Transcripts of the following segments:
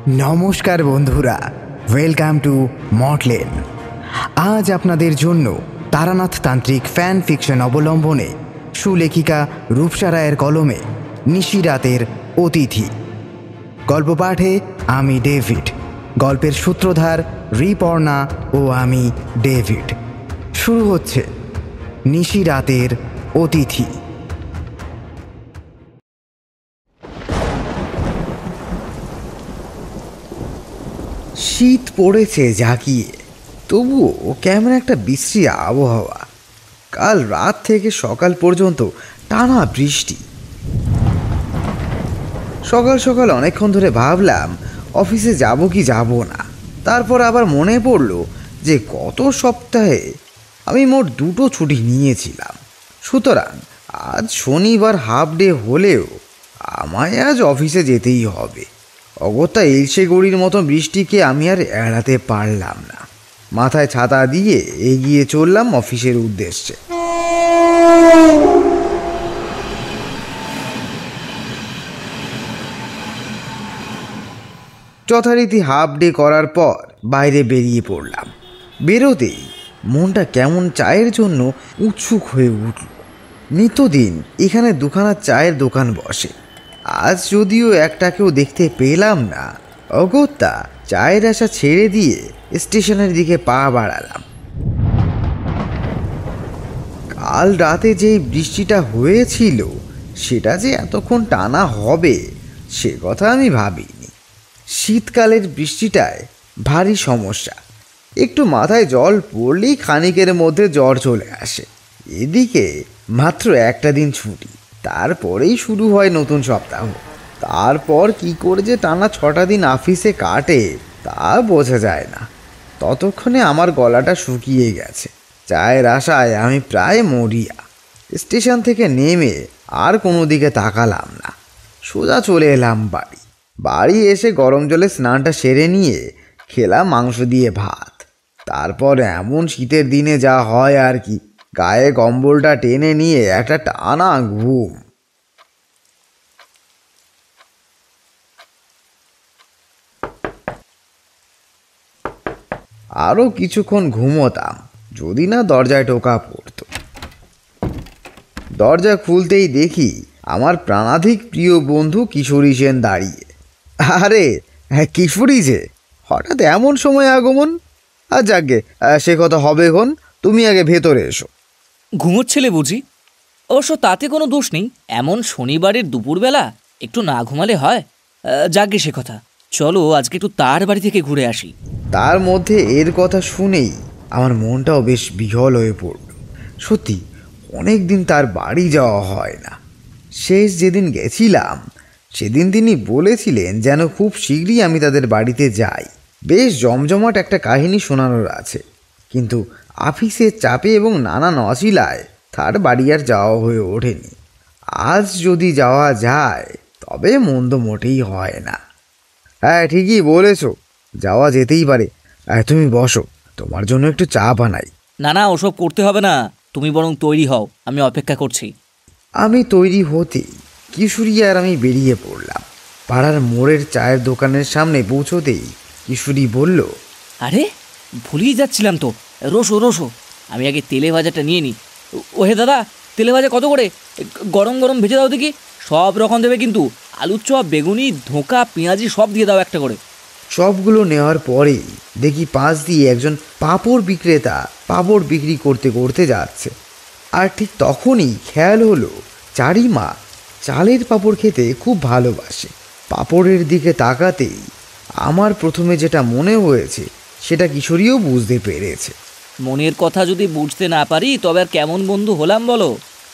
নমস্কার বন্ধুরা, welcome to মটলেন। আজ আপনাদের জন্য তারানাথ তান্ত্রিক ফ্যান ফিকশন অবলম্বনে সুলেখিকা রূপসা রায়ের কলমে নিশিরাতের অতিথি গল্প পাঠে আমি ডেভিড, গল্পের সূত্রধার রিপর্ণা ও আমি ডেভিড। শুরু হচ্ছে নিশিরাতের অতিথি। শীত পড়েছে জাঁকিয়ে, তবুও কেমন একটা বিশ্রী আবহাওয়া। কাল রাত থেকে সকাল পর্যন্ত টানা বৃষ্টি। সকাল সকাল অনেকক্ষণ ধরে ভাবলাম অফিসে যাব কি যাব না। তারপর আবার মনে পড়ল যে গত সপ্তাহে আমি মোট 2টো ছুটি নিয়েছিলাম। সুতরাং আজ শনিবার হাফ ডে হলেও আমায় আজ অফিসে যেতেই হবে। অগত্যা এলসে গড়ির মতো বৃষ্টিকে আমি আর এড়াতে পারলাম না। মাথায় ছাতা দিয়ে এগিয়ে চললাম অফিসের উদ্দেশ্যে। যথারীতি হাফ ডে করার পর বাইরে বেরিয়ে পড়লাম। বেরোতেই মনটা কেমন চায়ের জন্য উৎসুক হয়ে উঠল। নিত্যদিন এখানে দুখানা চায়ের দোকান বসে। আজ যদিও একটাকেও দেখতে পেলাম না, অগত্যা চায়ের আশা ছেড়ে দিয়ে স্টেশনের দিকে পা বাড়ালাম। কাল রাতে যেই বৃষ্টিটা হয়েছিল সেটা যে এতক্ষণ টানা হবে সে কথা আমি ভাবিনি। শীতকালের বৃষ্টিটায় ভারী সমস্যা। একটু মাথায় জল পড়লেই খানিকের মধ্যে জ্বর চলে আসে। এদিকে মাত্র একটা দিন ছুটি, তারপরেই শুরু হয় নতুন সপ্তাহ। তারপর কি করে যে টানা 6টা দিন অফিসে কাটে তা বোঝা যায় না। ততক্ষণে আমার গলাটা শুকিয়ে গেছে। চায়ের আশায় আমি প্রায় মরিয়া। স্টেশন থেকে নেমে আর কোনো দিকে তাকালাম না, সোজা চলে এলাম বাড়ি এসে গরম জলে স্নানটা সেরে নিয়ে খেলাম মাংস দিয়ে ভাত। তারপর এমন শীতের দিনে যা হয় আর কি, গায়ে কম্বলটা টেনে নিয়ে একটা টানা ঘুম। আরও কিছুক্ষণ ঘুমোতাম যদি না দরজায় টোকা পড়তো। দরজা খুলতেই দেখি আমার প্রাণাধিক প্রিয় বন্ধু কিশোরী সেন দাঁড়িয়ে। আরে হ্যাঁ, কিশোরী যে হঠাৎ এমন সময় আগমন। আর যাকে সে কথা হবে এখন, তুমি আগে ভেতরে এসো। ঘুমোচ্ছিলে বুঝি? অবশ্য তাতে কোনো দোষ নেই। এমন শনিবারের দুপুরবেলা একটু না ঘুমালে হয়? যাকে সে কথা, চলো আজকে একটু তার বাড়ি থেকে ঘুরে আসি। তার মধ্যে এর কথা শুনেই আমার মনটাও বেশ বিহ্বল হয়ে পড়ল। সত্যি অনেক দিন তার বাড়ি যাওয়া হয় না। শেষ যেদিন গেছিলাম সেদিন তিনি বলেছিলেন যেন খুব শীঘ্রই আমি তাদের বাড়িতে যাই। বেশ জমজমাট একটা কাহিনী শোনানোর আছে, কিন্তু অফিসের চাপে এবং নানান অছিলায় তার বাড়ি আর যাওয়া হয়ে ওঠেনি। আজ যদি যাওয়া যায় তবে মন্দ মোটেই হয় না। হ্যাঁ, ঠিকই বলেছ, যাওয়া যেতেই পারে। তুমি বসো, তোমার জন্য একটু চা বানাই। না না, ওসব করতে হবে না, তুমি বরং তৈরি হও, আমি অপেক্ষা করছি। আমি তৈরি হতেই কিশোরী আর আমি বেরিয়ে পড়লাম। পাড়ার মোড়ের চায়ের দোকানের সামনে পৌঁছতেই কিশোরী বলল, আরে ভুলেই যাচ্ছিলাম তো, রসো রসো, আমি আগে তেলে ভাজাটা নিয়ে নিই। ওহে দাদা, তেলে ভাজা কত করে? গরম গরম ভেজে দাও দেখি। সব রকম দেবে কিন্তু, আলুর চপ, বেগুনি, ধোঁকা, পেঁয়াজি সব দিয়ে দাও একটা করে। সবগুলো নেওয়ার পরেই দেখি পাশ দিয়ে একজন পাঁপড় বিক্রেতা পাঁপড় বিক্রি করতে করতে যাচ্ছে। আর ঠিক তখনই খেয়াল হলো চারিমা চালের পাঁপড় খেতে খুব ভালোবাসে। পাঁপড়ের দিকে তাকাতেই আমার প্রথমে যেটা মনে হয়েছে সেটা কিশোরীও বুঝতে পেরেছে। মনের কথা যদি বুঝতে না পারি তবে আর কেমন বন্ধু হলাম বলো?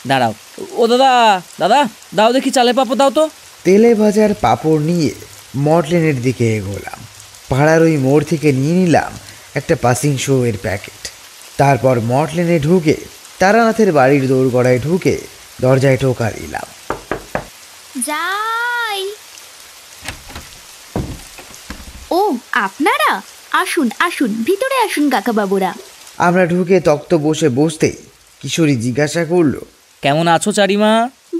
দাঁড়াও, ও দাদা দাদা, দাও দেখি চালের পাঁপড় দাও তো। তেলে ভাজার পাঁপড় নিয়ে মটলেনের দিকে এগোলাম। পাড়ার ওই মোড় থেকে নিয়ে নিলাম একটা পাসিং শো এর প্যাকেট। তারপর মটলেনে ঢুকে তারানাথের বাড়ির দোরগড়ায় ঢুকে দরজায় টোকা দিলাম। যাই। ও আপনারা, আসুন আসুন, ভিতরে আসুন কাকাবাবুরা। আমরা ঢুকে তক্ত বসে বসতেই কিশোরী জিজ্ঞাসা করলো, কেমন আছো চারিমা?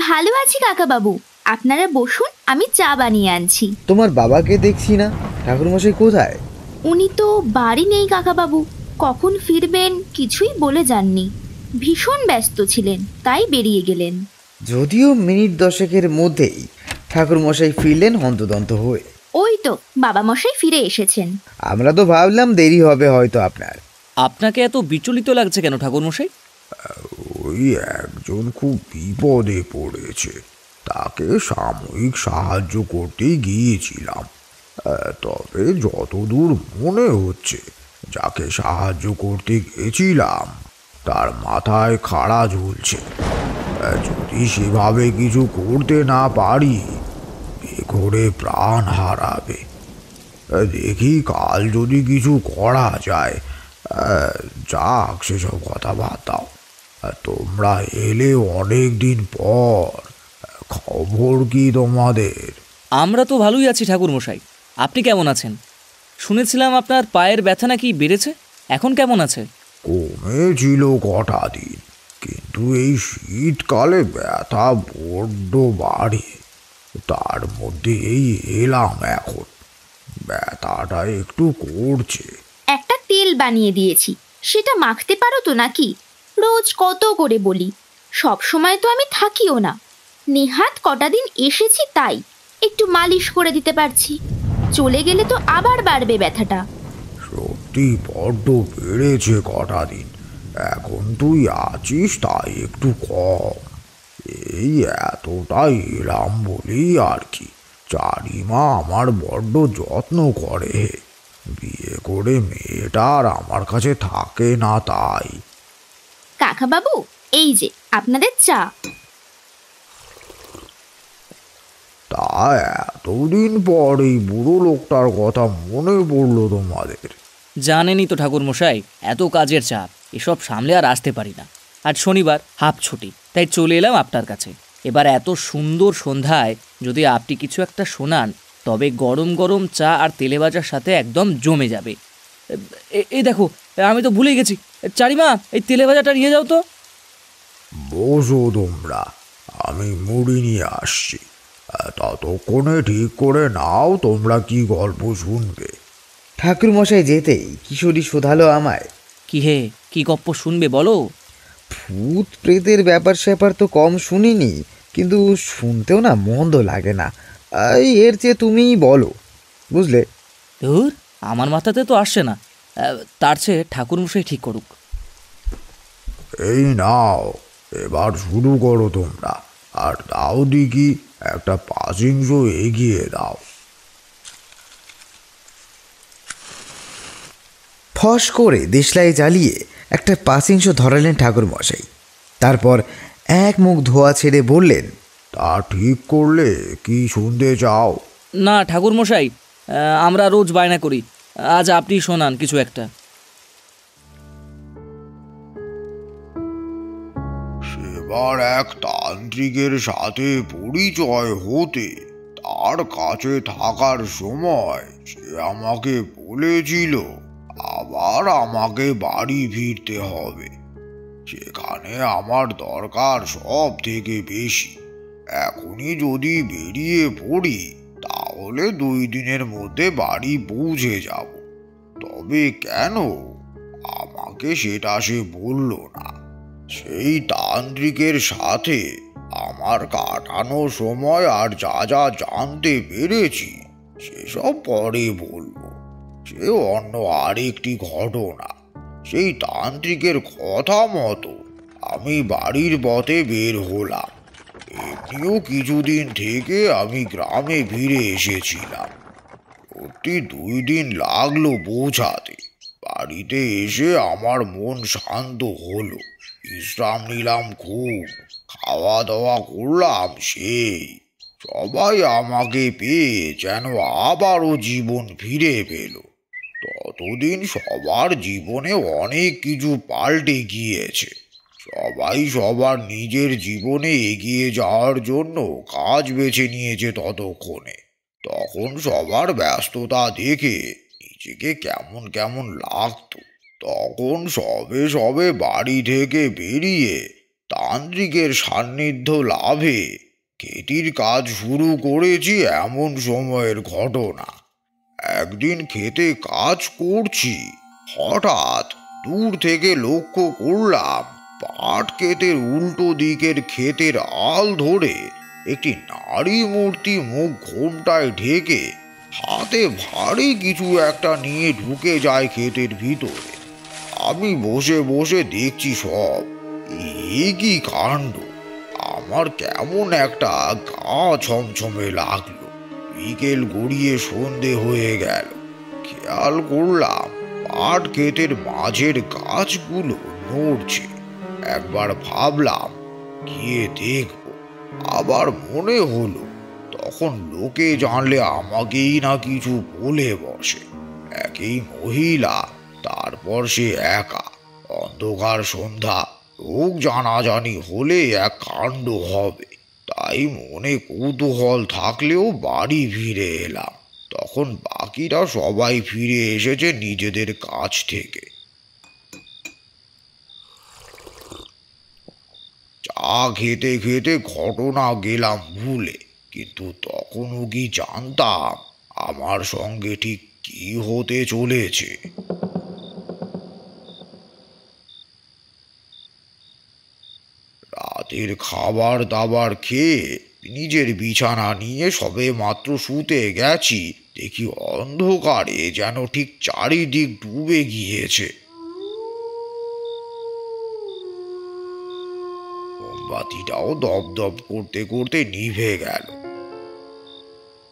ভালো আছি কাকাবাবু, আপনারা বসুন, আমি চা বানিয়ে আনছি। তোমার বাবাকে দেখছি না, ঠাকুরমশাই কোথায়? উনি তো বাড়ি নেই কাকাবাবু, কখন ফিরবেন কিছুই বলে যাননি। ভীষণ ব্যস্ত ছিলেন, তাই বেরিয়ে গেলেন। যদিও মিনিট 10-এর মধ্যেই ঠাকুরমশাই ফিরলেন হন্তদন্ত হয়ে। ওই তো বাবা মশাই ফিরে এসেছেন। আমরা তো ভাবলাম দেরি হবে হয়তো আপনার। আপনাকে এত বিচলিত লাগছে কেন ঠাকুরমশাই? ওই একজন খুব বিপদে পড়েছে, তাকে সাময়িক সাহায্য করতে গিয়েছিলাম। তবে যতদূর মনে হচ্ছে, যাকে সাহায্য করতে গেছিলাম তার মাথায় খাড়া ঝুলছে। যদি সেভাবে কিছু করতে না পারি, বেঘোরে প্রাণ হারাবে। দেখি কাল যদি কিছু করা যায়। যাক, সেসব কথা বাদ দাও। তোমরা এলে অনেক দিন পর, খবর কি তোমাদের? আমরা তো ভালোই আছি ঠাকুরমশাই। আপনি কেমন আছেন? শুনেছিলাম আপনার পায়ের ব্যথা নাকি বেড়েছে, এখন কেমন আছে? কমেছিল কটা দিন, কিন্তু এই শীতকালে ব্যথা বড্ড বাড়ে। তার মধ্যে এই এলাম এখন, ব্যথাটা একটু করছে। একটা তেল বানিয়ে দিয়েছি, সেটা মাখতে পারো তো নাকি? রোজ কত করে বলি, সব সময় তো আমি থাকিও না। নেহাত কটা দিন এসেছি তাই একটু মালিশ করে দিতে পারছি। চলে গেলে তো আবার বাড়বে ব্যথাটা। সত্যি বড্ড বেড়েছে কটা দিন। এখন তুই আছিস তাই একটু কম। এই এতটাই এলাম বলেই আর কি। চারিমা আমার বড্ড যত্ন করে। বিয়ে করে মেয়েটা আর আমার কাছে থাকে না তাই। কাকাবাবু, এই যে আপনাদের চা। তা এতদিন পর এই বুড়ো লোকটার কথা মনে পড়লো তোমাদের? জানেনই তো ঠাকুরমশাই, এত কাজের চাপ, এসব সামলে আর আসতে পারি না। আর শনিবার হাফ ছুটি, তাই চলে এলাম আপনার কাছে। এবার এত সুন্দর সন্ধ্যায় যদি আপনি কিছু একটা শোনান, তবে গরম গরম চা আর তেলে ভাজার সাথে একদম জমে যাবে। এই দেখো, আমি তো ভুলেই গেছি। চারিমা, এই তেলে ভাজাটা নিয়ে যাও তো। বসো তোমরা, আমি মুড়ি নিয়ে আসছি। ততক্ষণে ঠিক করে নাও তোমরা কি গল্প শুনবে। ঠাকুরমশাই যেতেই কিশোরী শোধালো আমায়, কি হে, কি গপ্প শুনবে বলো? ভূত প্রেতের ব্যাপার স্যাপার তো কম শুনিনি, কিন্তু শুনতেও না মন্দ লাগে না। এর চেয়ে তুমিই বলো, বুঝলে। ধুর, আমার মাথাতে তো আসছে না। তার চেয়ে ঠাকুরমশাই ঠিক করুক। এই নাও, এবার শুরু করো তোমরা। আর দাও দেখি একটা পাঁচিংশ এগিয়ে দাও। ফস করে দেশলাই জ্বালিয়ে একটা পাঁচিংশ ধরালেন ঠাকুরমশাই। তারপর এক মুখ ধোয়া ছেড়ে বললেন, তা ঠিক করলে কি শুনতে চাও? না ঠাকুরমশাই, আমরা রোজ বায়না করি, আজ আপনি শোনান কিছু একটা। সেবার এক তান্ত্রিকের সাথে পরিচয় হতে, তার কাছে থাকার সময় সে আমাকে বলেছিল আবার আমাকে বাড়ি ফিরতে হবে। সেখানে আমার দরকার সব থেকে বেশি। এখনই যদি বেরিয়ে পড়ি, তাহলে 2 দিনের মধ্যে বাড়ি পৌঁছে যাব। তবে কেন, আমাকে সেটা সে বলল না। সেই তান্ত্রিকের সাথে আমার কাটানো সময় আর যা যা জানতে পেরেছি, সেসব পরে বলবো। সে অন্য আরেকটি ঘটনা। সেই তান্ত্রিকের কথা মতো আমি বাড়ির পথে বের হলাম। এমনিও কিছুদিন থেকে আমি গ্রামে ফিরে এসেছিলাম। সত্যি 2 দিন লাগলো পৌঁছাতে। বাড়িতে এসে আমার মন শান্ত হলো। বিশ্রাম নিলাম খুব, খাওয়া দাওয়া করলাম সেই। সবাই আমাকে পেয়ে যেন আবারও জীবন ফিরে পেল। ততদিন সবার জীবনে অনেক কিছু পাল্টে গিয়েছে। সবাই সবার নিজের জীবনে এগিয়ে যাওয়ার জন্য কাজ বেছে নিয়েছে ততক্ষণে। তখন সবার ব্যস্ততা দেখে নিজেকে কেমন কেমন লাগতো। তখন সবে সবে বাড়ি থেকে বেরিয়ে তান্ত্রিকের সান্নিধ্য লাভে খেতির কাজ শুরু করেছি, এমন সময়ের ঘটনা। একদিন খেতে কাজ করছি, হঠাৎ দূর থেকে লক্ষ্য করলাম পাট ক্ষেতের উল্টো দিকের ক্ষেতের আল ধরে একটি নারী মূর্তি মুখ ঘোমটায় ঢেকে হাতে ভারী কিছু একটা নিয়ে ঢুকে যায় ক্ষেতের ভিতরে। আমি বসে বসে দেখছি সব। এ কি কাণ্ড! আমার কেমন একটা গা ছমছমে লাগলো। বিকেল গড়িয়ে সন্ধে হয়ে গেল। খেয়াল করলাম পাট ক্ষেতের মাঝের গাছগুলো নড়ছে। একবার ভাবলাম গিয়ে দেখব, আবার মনে হলো তখন লোকে জানলে আমাকেই না কিছু বলে বসে। একই মহিলা, তারপর সে একা। অন্ধকার সন্ধ্যা, লোক জানাজানি হলে এক কাণ্ড হবে। তাই মনে কৌতূহল থাকলেও বাড়ি ফিরে এলাম। তখন বাকিরা সবাই ফিরে এসেছে নিজেদের কাজ থেকে। চা খেতে খেতে ঘটনা গেলাম ভুলে, কিন্তু তখনও কি জানতাম আমার সঙ্গে ঠিক কি হতে চলেছে। রাতের খাবার দাবার খেয়ে নিজের বিছানা নিয়ে সবে মাত্র শুতে গেছি, দেখি অন্ধকারে যেন ঠিক চারিদিক ডুবে গিয়েছে। মোমবাতিটাও দপদপ করতে করতে নিভে গেল।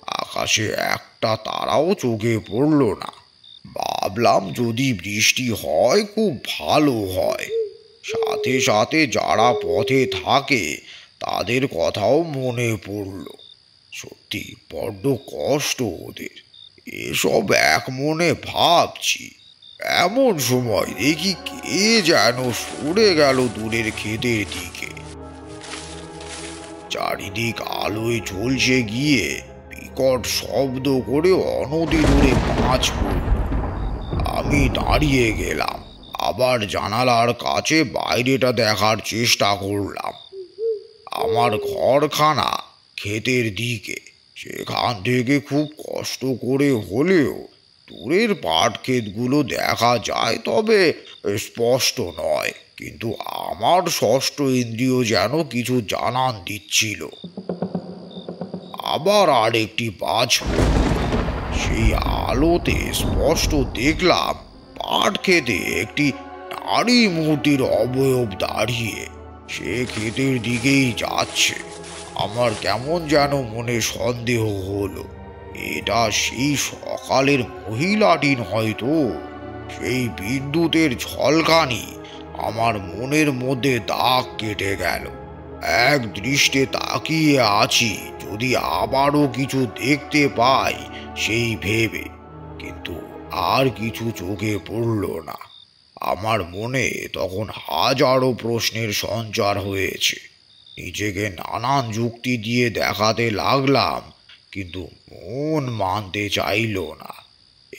আকাশে একটা তারাও চোখে পড়ল না। ভাবলাম যদি বৃষ্টি হয় খুব ভালো হয়। সাথে সাথে যারা পথে থাকে তাদের কথাও মনে পড়ল। সত্যি বড্ড কষ্ট ওদের। এসব এক মনে ভাবছি, এমন সময় দেখি কে যেন সরে গেল দূরের ক্ষেতের দিকে। চারিদিক আলোয় ঝলসে গিয়ে বিকট শব্দ করে অনতি দূরে মাছ পড়ল। আমি দাঁড়িয়ে গেলাম, আবার জানালার কাছে বাইরেটা দেখার চেষ্টা করলাম। আমার ঘরখানা ক্ষেতের দিকে। সেখান থেকে খুব কষ্ট করে হলেও দূরের পাট ক্ষেতগুলো দেখা যায়, তবে স্পষ্ট নয়। কিন্তু আমার ষষ্ঠ ইন্দ্রিয় যেন কিছু জানান দিচ্ছিল। আবার আরেকটি বাজ পড়ল। সেই আলোতে স্পষ্ট দেখলাম পাট ক্ষেতে একটি নারী মূর্তির অবয়ব দাঁড়িয়ে। সে ক্ষেতের দিকেই যাচ্ছে। আমার কেমন যেন মনে সন্দেহ হলো, এটা সেই সকালের মহিলাটি হয়তো। সেই বিদ্যুতের ঝলকানি আমার মনের মধ্যে দাগ কেটে গেল। এক দৃষ্টে তাকিয়ে আছি, যদি আবারও কিছু দেখতে পাই সেই ভেবে। কিন্তু আর কিছু চোখে পড়ল না। আমার মনে তখন হাজারো প্রশ্নের সঞ্চার হয়েছে। নিজেকে নানান যুক্তি দিয়ে দেখাতে লাগলাম, কিন্তু মন মানতে চাইল না।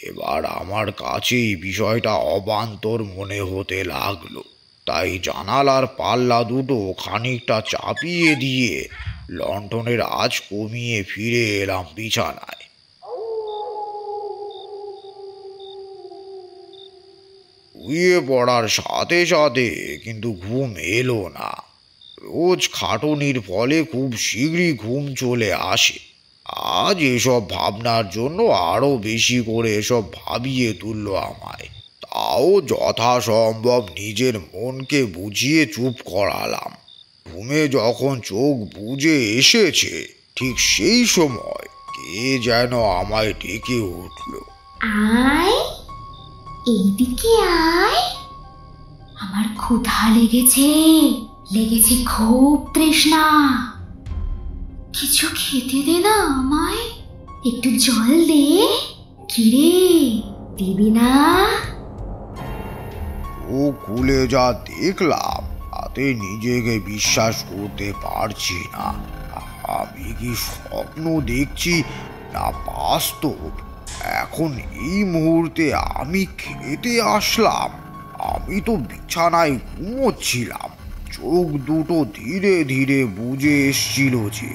এবার আমার কাছেই বিষয়টা অবান্তর মনে হতে লাগলো। তাই জানালার পাল্লা দুটো খানিকটা চাপিয়ে দিয়ে লণ্ঠনের আঁচ কমিয়ে ফিরে এলাম বিছানায়। শুয়ে পড়ার সাথে সাথে কিন্তু ঘুম এলো না। রোজ খাটুনির ফলে খুব শীঘ্রই ঘুম চলে আসে। আজ এসব ভাবনার জন্য আরো বেশি করে এসব ভাবিয়ে তুললো আমায়। তাও যথাসম্ভব নিজের মনকে বুঝিয়ে চুপ করালাম। ঘুমে যখন চোখ বুজে এসেছে, ঠিক সেই সময় কে যেন আমায় ডেকে উঠল। আয়, এইদিকে আয়। আমার ক্ষুধা লেগেছে, লেগেছে খুব তৃষ্ণা। কিছু খেতে দে না আমায়, একটু জল দে। কিরে, দিবি না? ও খুলে যা দেখলাম, তাতে নিজেকে বিশ্বাস করতে পারছি না। আমি কি স্বপ্ন দেখছি না বাস্তব? এখন এই মুহূর্তে আমি খেতে আসলাম। আমি তো বিছানায় ঘুমোচ্ছিলাম। চোখ দুটো ধীরে ধীরে বুজে এসছিল যে।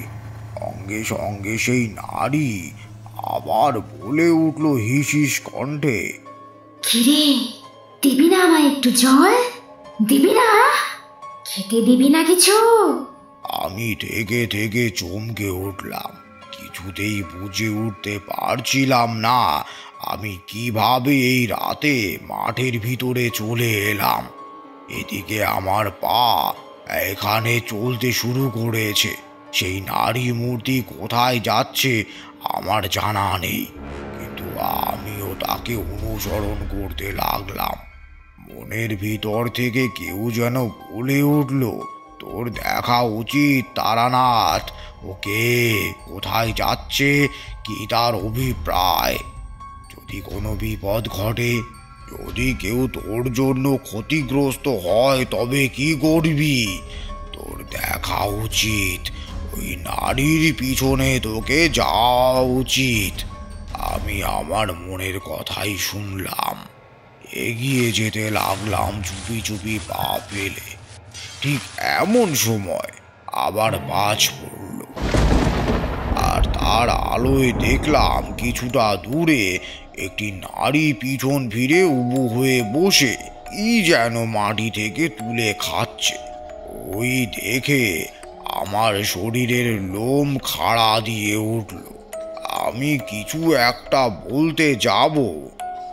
সঙ্গে সঙ্গে সেই নারী আবার বলে উঠল হিস হিস কণ্ঠে, কিরে, দিবি না আমায় একটু জল? দিবি না? খেতে দিবি না কিছু? আমি থেকে থেকে চমকে উঠলাম। কিছুতেই বুঝে উঠতে পারছিলাম না আমি কিভাবে এই রাতে মাঠের ভিতরে চলে এলাম। এদিকে আমার পা এখানে চলতে শুরু করেছে। সেই নারী মূর্তি কোথায় যাচ্ছে আমার জানা নেই, কিন্তু আমিও তাকে অনুসরণ করতে লাগলাম। মনের ভিতর থেকে কেউ যেন বলে উঠল, তোর দেখা উচিত তারানাথ। ওকে কোথায় যাচ্ছে, কি তার অভিপ্রায়? যদি কোনো বিপদ ঘটে, যদি কেউ তোর জন্য ক্ষতিগ্রস্ত হয়, তবে কি করবি? তোর দেখা উচিত, ওই নারীর পিছনে তোকে যাওয়া উচিত। আমি আমার মনের কথাই শুনলাম। এগিয়ে যেতে লাগলাম চুপি চুপি পা ফেলে। ঠিক এমন সময় আবার বাজ পড়ল, আর তার আলোয় দেখলাম কিছুটা দূরে একটি নারী পিছন ফিরে উবু হয়ে বসে কি যেন মাটি থেকে তুলে খাচ্ছে। ওই দেখে আমার শরীরের লোম খাড়া দিয়ে উঠল। আমি কিছু একটা বলতে যাব,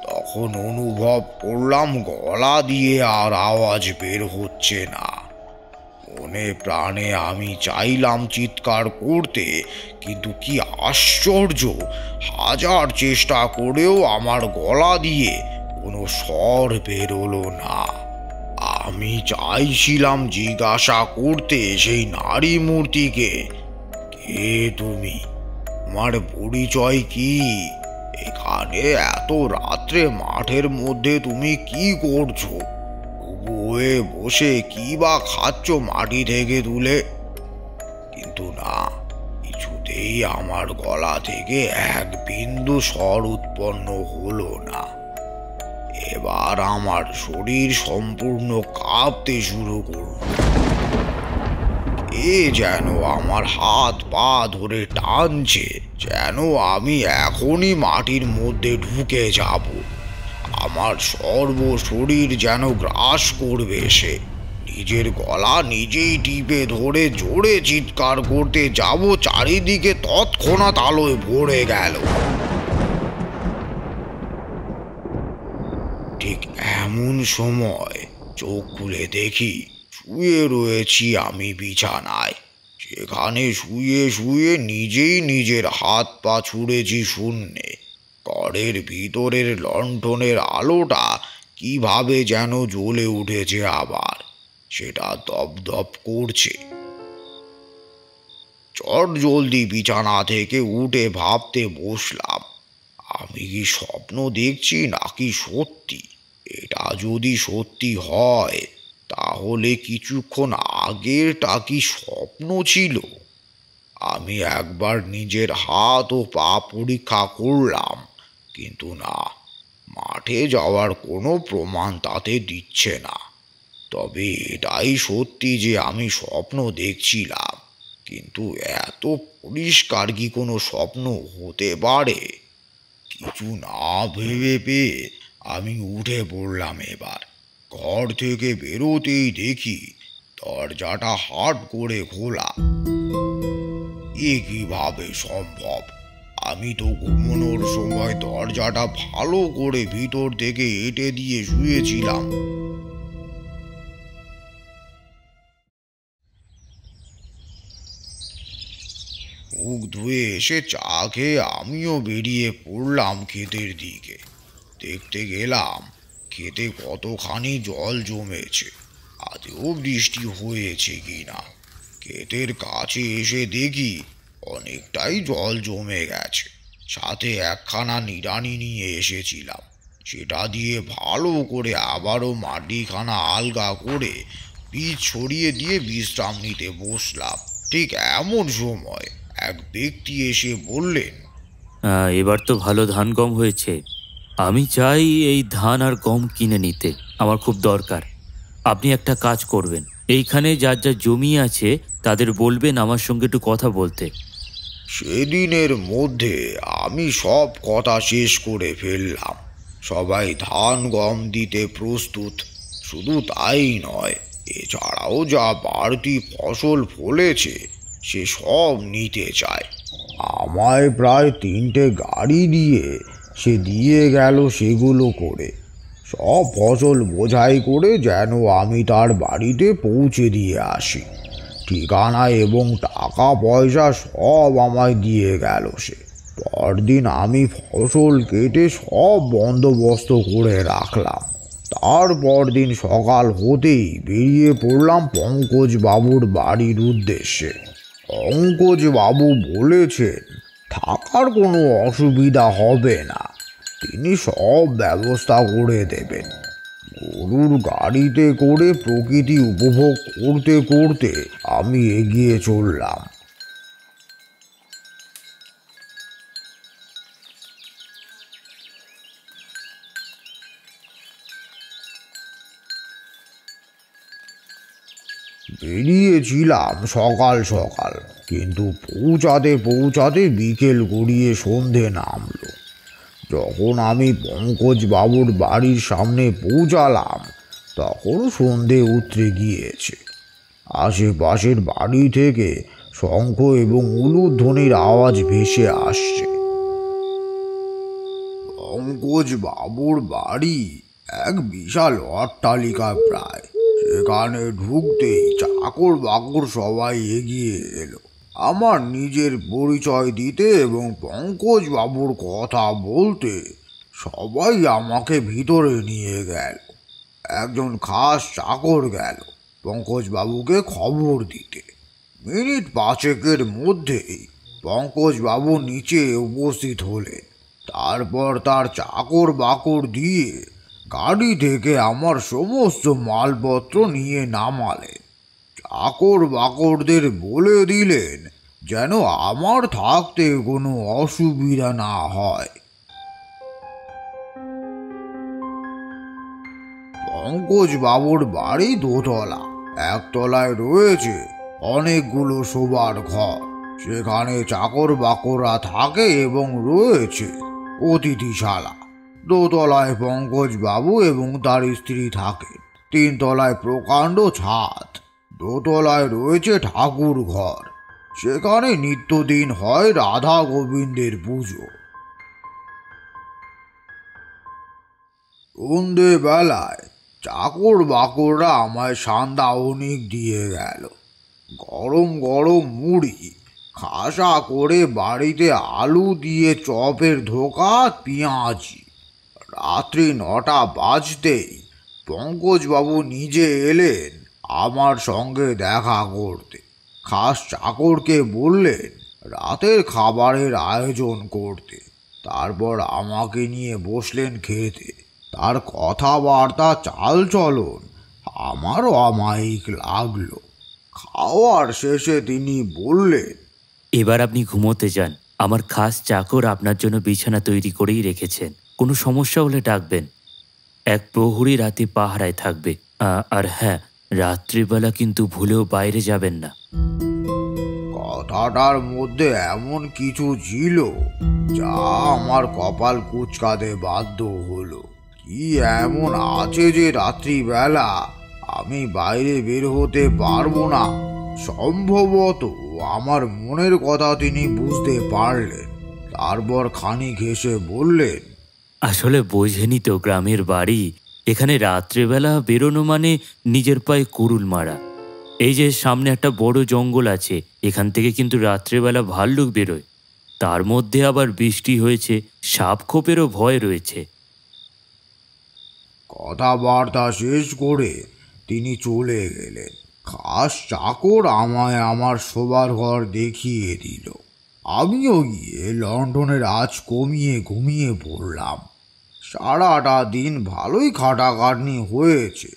তখন অনুভব করলাম গলা দিয়ে আর আওয়াজ বের হচ্ছে না। মনে প্রাণে আমি চাইলাম চিৎকার করতে, কিন্তু কি আশ্চর্য, হাজার চেষ্টা করেও আমার গলা দিয়ে কোনো স্বর বেরোলো না। আমি চাইছিলাম জিজ্ঞাসা করতে সেই নারী মূর্তিকে, কে তুমি? তোমার পরিচয় কি? এখানে এত রাত্রে মাঠের মধ্যে তুমি কি করছো? বয়ে বসে কি বা খাচ্ছ মাটি থেকে তুলে? কিন্তু না, কিছুতেই আমার গলা থেকে এক বিন্দু স্বর উৎপন্ন হলো না। এবার আমার শরীর সম্পূর্ণ কাঁপতে শুরু করল। এ যেন আমার হাত পা ধরে টানছে, যেন আমি এখনই মাটির মধ্যে ঢুকে যাব। আমার সর্ব শরীর যেন গ্রাস করবে সে। নিজের গলা নিজেই টিপে ধরে জোরে চিৎকার করতে যাব, চারিদিকে তৎক্ষণাৎ আলোয় ভরে গেল। ঠিক এমন সময় চোখ খুলে দেখি শুয়ে রয়েছি আমি বিছানায়। সেখানে শুয়ে শুয়ে নিজেই নিজের হাত পা ছুঁড়েছি শূন্যে। ঘরের ভিতরের লণ্ঠনের আলোটা কিভাবে যেন জ্বলে উঠেছে, আবার সেটা দপদপ করছে। চট জলদি বিছানা থেকে উঠে ভাবতে বসলাম, আমি কি স্বপ্ন দেখছি নাকি সত্যি? এটা যদি সত্যি হয়, তাহলে কিছুক্ষণ আগেরটা কি স্বপ্ন ছিল? আমি একবার নিজের হাত ও পা পরীক্ষা করলাম, কিন্তু না, মাঠে যাওয়ার কোনো প্রমাণ তাতে দিচ্ছে না। তবে এটাই সত্যি যে আমি স্বপ্ন দেখছিলাম, কিন্তু এত পরিষ্কার কি কোনো স্বপ্ন হতে পারে? কিছু না ভেবে পেয়ে আমি উঠে পড়লাম। এবার ঘর থেকে বেরোতেই দেখি দরজাটা হাট করে খোলা। এ কিভাবে সম্ভব? আমি তো ঘুমানোর সময় দরজাটা ভালো করে ভিতর থেকে এঁটে দিয়ে শুয়েছিলাম। মুখ ধুয়ে এসে চা খেয়ে আমিও বেরিয়ে পড়লাম ক্ষেতের দিকে। দেখতে গেলাম ক্ষেতে কতখানি জল জমেছে, আজও বৃষ্টি হয়েছে কিনা। ক্ষেতের কাছে এসে দেখি অনেকটাই জল জমে গেছে। সাথে একখানা নিড়ানি নিয়ে এসেছিলাম, সেটা দিয়ে ভালো করে আবারও মাটিখানা আলগা করে বীজ ছড়িয়ে দিয়ে বিশ্রাম নিতে বসলাম। ঠিক এমন সময় এক ব্যক্তি এসে বললেন, এবার তো ভালো ধান গম হয়েছে। আমি চাই এই ধান আর গম কিনে নিতে, আমার খুব দরকার। আপনি একটা কাজ করবেন, এইখানে যার যা জমি আছে তাদের বলবেন আমার সঙ্গে একটু কথা বলতে। সেদিনের মধ্যে আমি সব কথা শেষ করে ফেললাম। সবাই ধান গম দিতে প্রস্তুত। শুধু তাই নয়, এছাড়াও যা বাড়তি ফসল ফলেছে সে সব নিতে চায়। আমায় প্রায় 3টে গাড়ি দিয়ে সে দিয়ে গেল সেগুলো করে। সব ফসল বোঝাই করে যেন আমি তার বাড়িতে পৌঁছে দিয়ে আসি। ঠিকানা এবং টাকা পয়সা সব আমায় দিয়ে গেল সে। পরদিন আমি ফসল কেটে সব বন্দোবস্ত করে রাখলাম। তারপর দিন সকাল হতেই বেরিয়ে পড়লাম পঙ্কজ বাবুর বাড়ির উদ্দেশ্যে। পঙ্কজ বাবু বলেছেন থাকার কোনো অসুবিধা হবে না, তিনি সব ব্যবস্থা করে দেবেন। গরুর গাড়িতে করে প্রকৃতি উপভোগ করতে করতে আমি এগিয়ে চললাম। বেরিয়েছিলাম সকাল সকাল, কিন্তু পৌঁছাতে পৌঁছাতে বিকেল গড়িয়ে সন্ধে নামলো। যখন আমি পঙ্কজ বাবুর বাড়ির সামনে পৌঁছালাম তখন সন্ধে উতরে গিয়েছে। আশেপাশের বাড়ি থেকে শঙ্খ এবং উলুধ্বনির আওয়াজ ভেসে আসছে। পঙ্কজ বাবুর বাড়ি এক বিশাল অট্টালিকা প্রায়। সেখানে ঢুকতেই চাকর বাকর সবাই এগিয়ে এলো আমার নিজের পরিচয় দিতে এবং পঙ্কজ বাবুর কথা বলতে। সবাই আমাকে ভিতরে নিয়ে গেল। একজন খাস চাকর গেল পঙ্কজ বাবুকে খবর দিতে। মিনিট 5-এর মধ্যেই পঙ্কজ বাবু নিচে উপস্থিত হলেন। তারপর তার চাকর বাকর দিয়ে গাড়ি থেকে আমার সমস্ত মালপত্র নিয়ে নামালেন। চাকর বাকরদের বলে দিলেন যেন আমার থাকতে কোনো অসুবিধা না হয়। পঙ্কজ বাবুর বাড়ি দোতলা। একতলায় রয়েছে অনেকগুলো শোবার ঘর, সেখানে চাকর বাকররা থাকে এবং রয়েছে অতিথিশালা। দোতলায় পঙ্কজ বাবু এবং তার স্ত্রী থাকে। 3 তলায় প্রকাণ্ড ছাদ। দোতলায় রয়েছে ঠাকুর ঘর, সেখানে নিত্যদিন হয় রাধা গোবিন্দের পুজো। সন্ধে বেলায় চাকর বাকররা আমায় সান্ধ্যা অনেক দিয়ে গেল। গরম গরম মুড়ি, খাসা করে বাড়িতে আলু দিয়ে চপের ধোকা, পেঁয়াজি। রাত্রি 9টা বাজতেই পঙ্কজবাবু নিজে এলেন আমার সঙ্গে দেখা করতে। খাস চাকরকে বললেন রাতের খাবারের আয়োজন করতে। তারপর আমাকে নিয়ে বসলেন খেতে। তার কথাবার্তা চালচলন আমারও অমায়িক লাগলো। খাওয়ার শেষে তিনি বললেন, এবার আপনি ঘুমোতে যান। আমার খাস চাকর আপনার জন্য বিছানা তৈরি করেই রেখেছেন। কোনো সমস্যা হলে ডাকবেন। এক প্রহরী রাতে পাহারায় থাকবে। আর হ্যাঁ, রাত্রিবেলা কিন্তু ভুলেও বাইরে যাবেন না। কথাটার মধ্যে এমন কিছু ছিল যা আমার কপাল কুঁচকাতে বাধ্য হলো। কি এমন আছে যে রাত্রিবেলা আমি বাইরে বের হতে পারবো না? সম্ভবত আমার মনের কথা তিনি বুঝতে পারলেন। তারপর খানিক হেসে বললেন, আসলে বোঝেনি তো, গ্রামের বাড়ি, এখানে রাত্রেবেলা বেরোনো মানে নিজের পায়ে কুড়ুল মারা। এই যে সামনে একটা বড় জঙ্গল আছে, এখান থেকে কিন্তু রাত্রেবেলা ভাল্লুক বেরোয়। তার মধ্যে আবার বৃষ্টি হয়েছে, সাপ খোপেরও ভয় রয়েছে। কথাবার্তা শেষ করে তিনি চলে গেলেন। খাস চাকর আমায় আমার শোবার ঘর দেখিয়ে দিল। আমিও গিয়ে লন্ডনের আঁচ কমিয়ে ঘুমিয়ে পড়লাম। সারাটা দিন ভালোই খাটাখাটনি হয়েছে,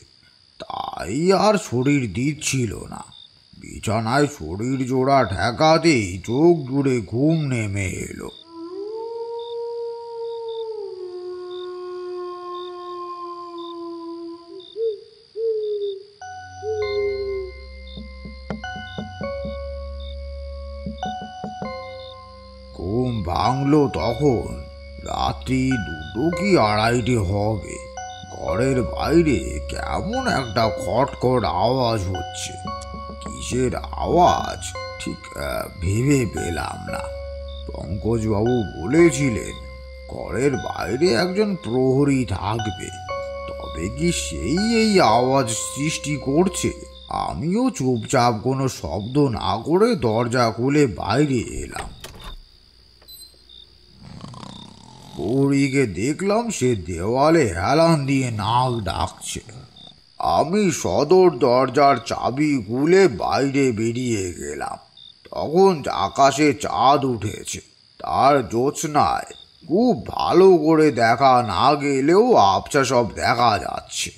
তাই আর শরীর দিচ্ছিল না। বিছানায় শরীর জোড়া ঠেকাতেই চোখ জুড়ে ঘুম নেমে এলো। ভাঙলো তখন রাত্রি 2 কি 2:30 হবে। ঘরের বাইরে কেমন একটা খটখট আওয়াজ হচ্ছে। কিসের আওয়াজ ঠিক ভেবে পেলাম না। পঙ্কজবাবু বলেছিলেন ঘরের বাইরে একজন প্রহরী থাকবে, তবে কি সেই এই আওয়াজ সৃষ্টি করছে? আমিও চুপচাপ কোনো শব্দ না করে দরজা খুলে বাইরে এলাম। প্রহরীকে দেখলাম সে দেওয়ালে হেলান দিয়ে নাক ডাকছে। আমি সদর দরজার চাবি খুলে বাইরে বেরিয়ে গেলাম। তখন আকাশে চাঁদ উঠেছে, তার জ্যোৎস্নায় খুব ভালো করে দেখা না গেলেও আবছা সব দেখা যাচ্ছে।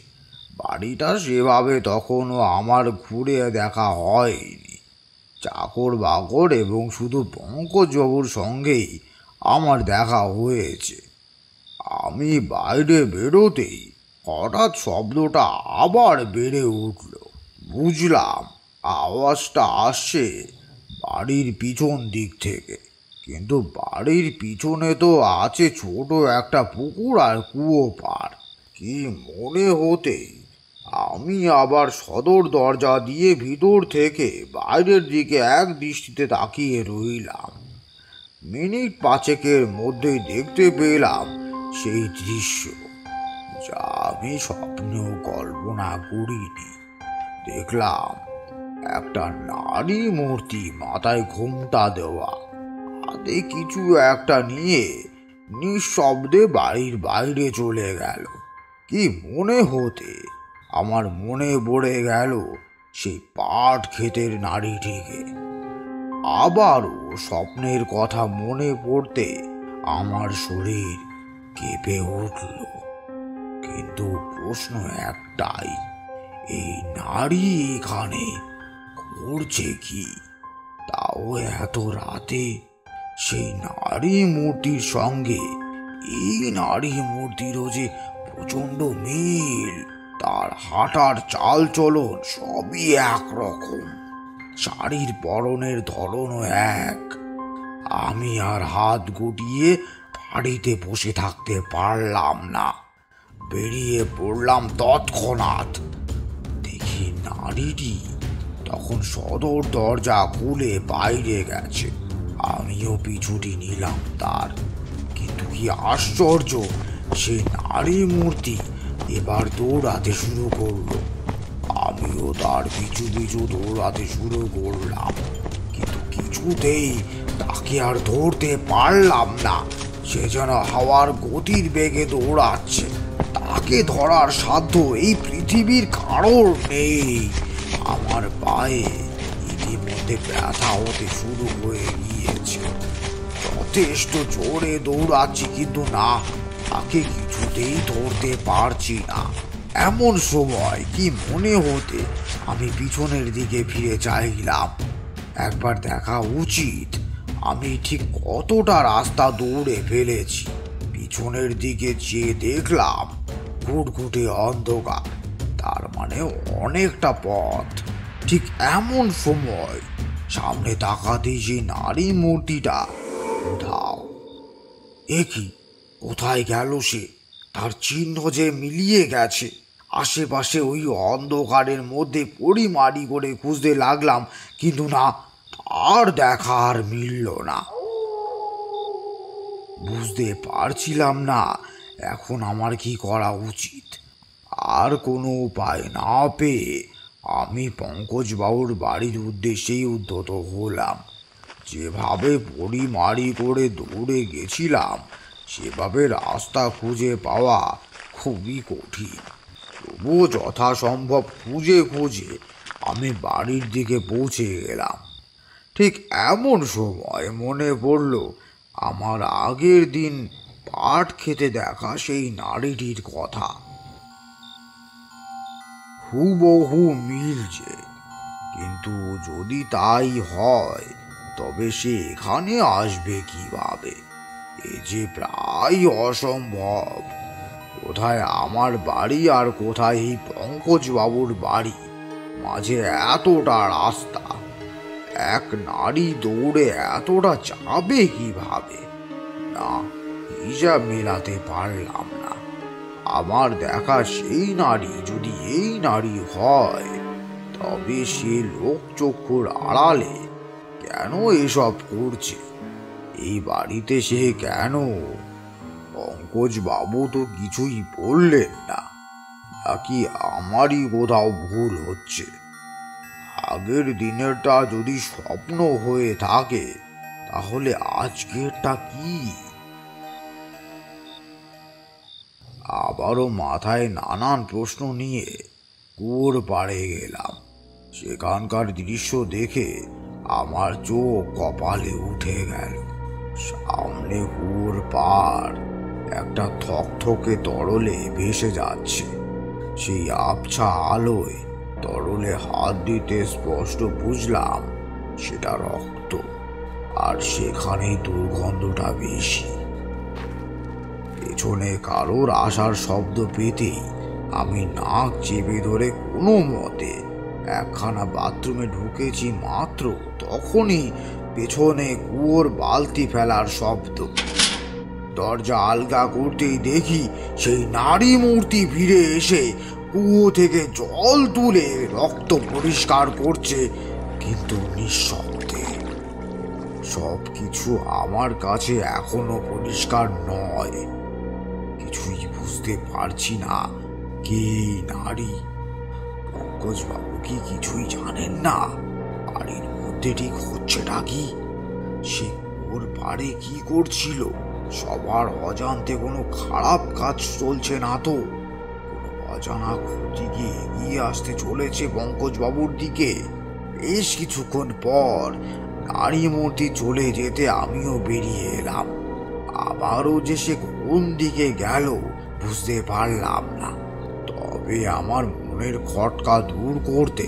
বাড়িটা সেভাবে তখনও আমার ঘুরে দেখা হয়নি। চাকর বাকর এবং শুধু পঙ্কজবাবুর সঙ্গেই আমার দেখা হয়েছে। আমি বাইরে বেরোতেই হঠাৎ শব্দটা আবার বেড়ে উঠল। বুঝলাম আওয়াজটা আসছে বাড়ির পিছন দিক থেকে, কিন্তু বাড়ির পিছনে তো আছে ছোট একটা পুকুর আর কুয়ো পাড়। কি মনে হতেই আমি আবার সদর দরজা দিয়ে ভিতর থেকে বাইরের দিকে এক দৃষ্টিতে তাকিয়ে রইলাম। মিনিট 5-এর মধ্যেই দেখতে পেলাম সেই দৃশ্য, যা আমি স্বপ্নেও কল্পনা করিনি। দেখলাম একটা নারী মূর্তি, মাথায় ঘোমটা দেওয়া, হাতে কিছু একটা নিয়ে নিঃশব্দে বাড়ির বাইরে চলে গেল। কি মনে হতে আমার মনে পড়ে গেল সেই পাট ক্ষেতের নারীটিকে। আবারও স্বপ্নের কথা মনে পড়তে আমার শরীর কেঁপে উঠল। কিন্তু প্রশ্ন একটাই, এই নারী এখানে করছে কি? তাও এত রাতে। সেই নারী মূর্তির সঙ্গে এই নারী মূর্তিরও যে প্রচণ্ড মিল। তার হাঁটার চাল চলন সবই একরকম, শাড়ির পরনের ধরনও এক। আমি আর হাত গুটিয়ে বাড়িতে বসে থাকতে পারলাম না, বেরিয়ে পড়লাম তৎক্ষণাৎ। দেখি নারীটি তখন সদর দরজা খুলে বাইরে গেছে। আমিও পিছুটি নিলাম তার। কিন্তু কি আশ্চর্য, সেই নারী মূর্তি এবার দৌড়াতে শুরু করলো। আমিও তার পিছু পিছু দৌড়াতে শুরু করলাম, কিন্তু কিছুতেই তাকে আর ধরতে পারলাম না। সে যেন হাওয়ার গতির বেগে দৌড়াচ্ছে। তাকে ধরার সাধ্য এই পৃথিবীর কারোর নেই। আমার পায়ে ইতিমধ্যে ব্যথা হতে শুরু হয়ে গিয়েছে। যথেষ্ট জোরে দৌড়াচ্ছি, কিন্তু না, তাকে কিছুতেই ধরতে পারছি না। এমন সময় কি মনে হতে আমি পিছনের দিকে ফিরে চাইলাম। একবার দেখা উচিত আমি ঠিক কতটা রাস্তা দৌড়ে ফেলেছি। পিছনের দিকে চেয়ে দেখলাম ঘুটঘুটে অন্ধকার, তার মানে অনেকটা পথ। ঠিক এমন সময় সামনে তাকাতেই সেই নারী মূর্তিটা উধাও। এ কি, কোথায় গেল সে? তার চিহ্ন যে মিলিয়ে গেছে। আশেপাশে ওই অন্ধকারের মধ্যে পরিমারি করে খুঁজতে লাগলাম, কিন্তু না, তার দেখা আর মিলল না। বুঝতে পারছিলাম না এখন আমার কি করা উচিত। আর কোনো উপায় না পেয়ে আমি পঙ্কজবাবুর বাড়ির উদ্দেশ্যেই উদ্যত হলাম। যেভাবে পরিমারি করে দৌড়ে গেছিলাম সেভাবে রাস্তা খুঁজে পাওয়া খুবই কঠিন। তবুও যথাসম্ভব খুঁজে খুঁজে আমি বাড়ির দিকে পৌঁছে গেলাম। ঠিক এমন সময় মনে পড়ল আমার আগের দিন পাট খেতে দেখা সেই নারীটির কথা। হুবহু মিলছে, কিন্তু যদি তাই হয় তবে সে এখানে আসবে কিভাবে? এ যে প্রায় অসম্ভব। কোথায় আমার বাড়ি আর কোথায় এই পঙ্কজবাবুর বাড়ি, মাঝে এতটা রাস্তা। এক নারী দৌড়ে এতটা যাবে কিভাবে? না, হিসাব মেলাতে পারলাম না। আমার দেখা সেই নারী যদি এই নারী হয়, তবে সে লোকচক্ষুর আড়ালে কেন এসব করছে? এই বাড়িতে সে কেন? পঙ্কজ বাবু তো কিছুই বললেন না। নাকি আমারই কোথাও ভুল হচ্ছে? আগের দিনেরটা যদি স্বপ্ন হয়ে থাকে, তাহলে আজকেরটা কি? আবারও মাথায় নানান প্রশ্ন নিয়ে কুয়োর পাড়ে গেলাম। সেখানকার দৃশ্য দেখে আমার চোখ কপালে উঠে গেল। সামনে কুয়োর পাড় একটা থকথকে তরলে ভেসে যাচ্ছে। সেই আবছা আলোয় তরলে হাত দিতে স্পষ্ট বুঝলাম সেটা রক্ত, আর সেখানেই দুর্গন্ধটা বেশি। পেছনে কারোর আসার শব্দ পেতেই আমি নাক চেপে ধরে কোনো মতে একখানা বাথরুমে ঢুকেছি মাত্র, তখনই পেছনে কুয়োর বালতি ফেলার শব্দ। দরজা আলগা করতেই দেখি সেই নারী মূর্তি ফিরে এসে কুয়ো থেকে জল তুলে রক্ত পরিষ্কার করছে, কিন্তু নিঃশব্দে। সব কিছু আমার কাছে এখনো পরিষ্কার নয়। কিছুই বুঝতে পারছি না কে এই নারী। পঙ্কজবাবু কি কিছুই জানেন না বাড়ির মধ্যে ঠিক হচ্ছেটা কি? সে ওর পাড়ে কি করছিল? সবার অজান্তে কোনো খারাপ কাজ চলছে না তো? কোনো অজানা ক্ষতি কি এগিয়ে আসতে চলেছে পঙ্কজবাবুর দিকে? বেশ কিছুক্ষণ পর নারী মূর্তি চলে যেতে আমিও বেরিয়ে এলাম। আবারও যে সে কোন দিকে গেল বুঝতে পারলাম না। তবে আমার মনের খটকা দূর করতে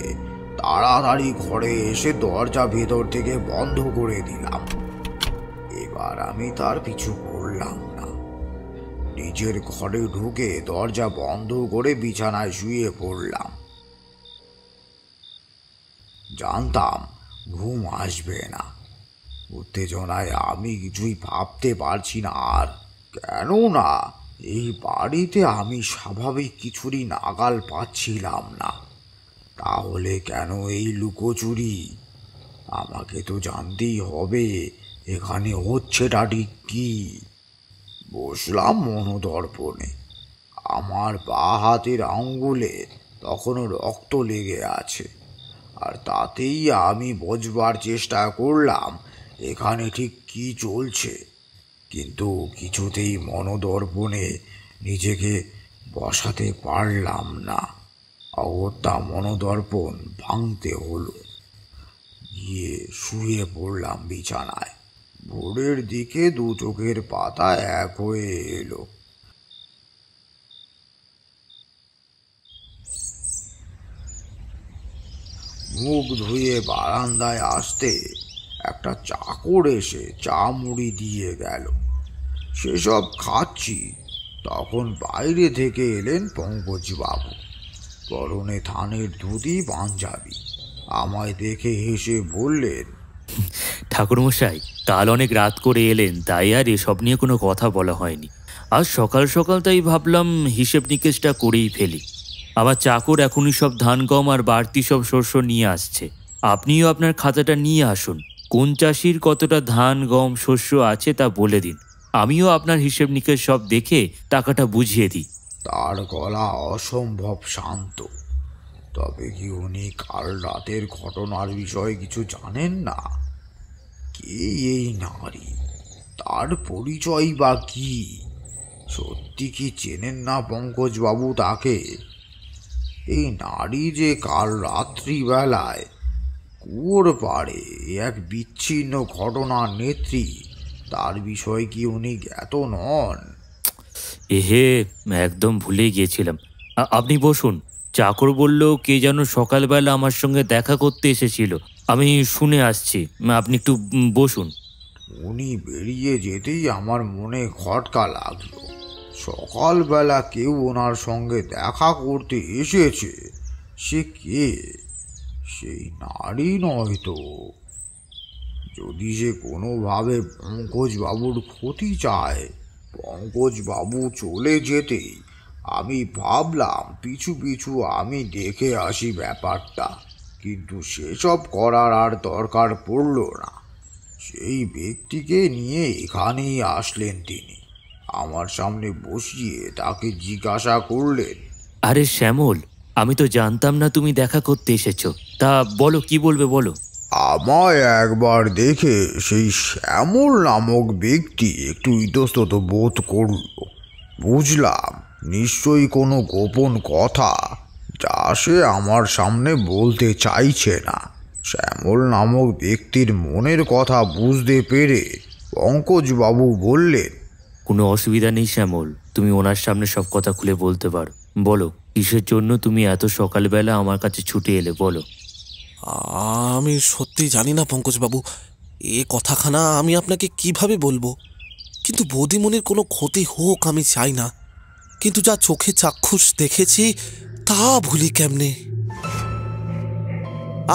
তাড়াতাড়ি ঘরে এসে দরজা ভেতর থেকে বন্ধ করে দিলাম। এবার আমি তার পিছু করলাম না। নিজের ঘরে ঢুকে দরজা বন্ধ করে বিছানায় শুয়ে পড়লাম। জানতাম ঘুম আসবে না। উত্তেজনায় আমি কিছুই ভাবতে পারছি না আর। কেননা এই বাড়িতে আমি স্বাভাবিক কিছুরই নাগাল পাচ্ছিলাম না। তাহলে কেন এই লুকোচুরি? আমাকে তো জানতেই হবে এখানে হচ্ছেটা ঠিক কি। বসলাম মনোদর্পণে। আমার বাঁ হাতের আঙ্গুলে তখনও রক্ত লেগে আছে, আর তাতেই আমি বোঝবার চেষ্টা করলাম এখানে ঠিক কি চলছে। কিন্তু কিছুতেই মনোদর্পণে নিজেকে বসাতে পারলাম না। অগত্যা মনোদর্পণ ভাঙতে হলো। গিয়ে শুয়ে পড়লাম বিছানায়। ভোরের দিকে দু চোখের পাতা এক হয়ে এলো। মুখ ধুয়ে বারান্দায় আসতে একটা চাকর এসে চা মুড়ি দিয়ে গেল। সেসব খাচ্ছি, তখন বাইরে থেকে এলেন পঙ্কজবাবু। পরনে থানের ধুতি পাঞ্জাবি। আমায় দেখে হেসে বললেন, ঠাকুরমশাই, কাল অনেক রাত করে এলেন, তাই আর এসব নিয়ে কোনো কথা বলা হয়নি। আজ সকাল সকাল তাই ভাবলাম হিসেব নিকেশটা করেই ফেলি। আমার চাকর এখনই সব ধান গম আর বাড়তি সব শস্য নিয়ে আসছে। আপনিও আপনার খাতাটা নিয়ে আসুন। কোন চাষির কতটা ধান গম শস্য আছে তা বলে দিন। আমিও আপনার হিসেব নিকেশ সব দেখে টাকাটা বুঝিয়ে দিই। তার গলা অসম্ভব শান্ত। তবে কি উনি কাল রাতের ঘটনার বিষয়ে কিছু জানেন না? কে এই নারী? তার পরিচয় বা কি? সত্যি কি চেনেন না পঙ্কজবাবু তাকে? এই নারী যে কাল রাত্রিবেলায় কুয়োর পাড়ে এক বিচ্ছিন্ন ঘটনার নেত্রী, তার বিষয়ে কি উনি জ্ঞাত নন? এহে, একদম ভুলে গিয়েছিলাম। আপনি বসুন। চাকর বলল কে যেন সকালবেলা আমার সঙ্গে দেখা করতে এসেছিল। আমি শুনে আসছি, আপনি একটু বসুন। উনি বেরিয়ে যেতেই আমার মনে খটকা লাগলো। সকালবেলা কেউ ওনার সঙ্গে দেখা করতে এসেছে। সে কে? সেই নারী নয় তো? যদি সে কোনোভাবে পঙ্কজবাবুর ক্ষতি চায়, পঙ্কজবাবু চলে যেতেই আমি ভাবলাম পিছু পিছু আমি দেখে আসি ব্যাপারটা, কিন্তু সেসব করার আর দরকার পড়ল না। সেই ব্যক্তিকে নিয়ে এখানেই আসলেন তিনি, আমার সামনে বসিয়ে তাকে জিজ্ঞাসা করলেন, আরে শ্যামল, আমি তো জানতাম না তুমি দেখা করতে এসেছো। তা বলো, কি বলবে বলো। আমায় একবার দেখে সেই শ্যামল নামক ব্যক্তি একটু ইতস্তত বোধ করল। বুঝলাম নিশ্চয়ই কোনো গোপন কথা যা সে আমার সামনে বলতে চাইছে না। শ্যামল নামক ব্যক্তির মনের কথা বুঝতে পেরে পঙ্কজবাবু বললেন, কোনো অসুবিধা নেই শ্যামল, তুমি ওনার সামনে সব কথা খুলে বলতে পারো। বলো, কিসের জন্য তুমি এত সকালবেলা আমার কাছে ছুটে এলে, বলো। আমি সত্যি জানি না পঙ্কজবাবু, এ কথাখানা আমি আপনাকে কিভাবে বলবো। কিন্তু বৌদিমণির কোনো ক্ষতি হোক আমি চাই না, কিন্তু যা চোখে চাক্ষুষ দেখেছি তা ভুলি কেমনে।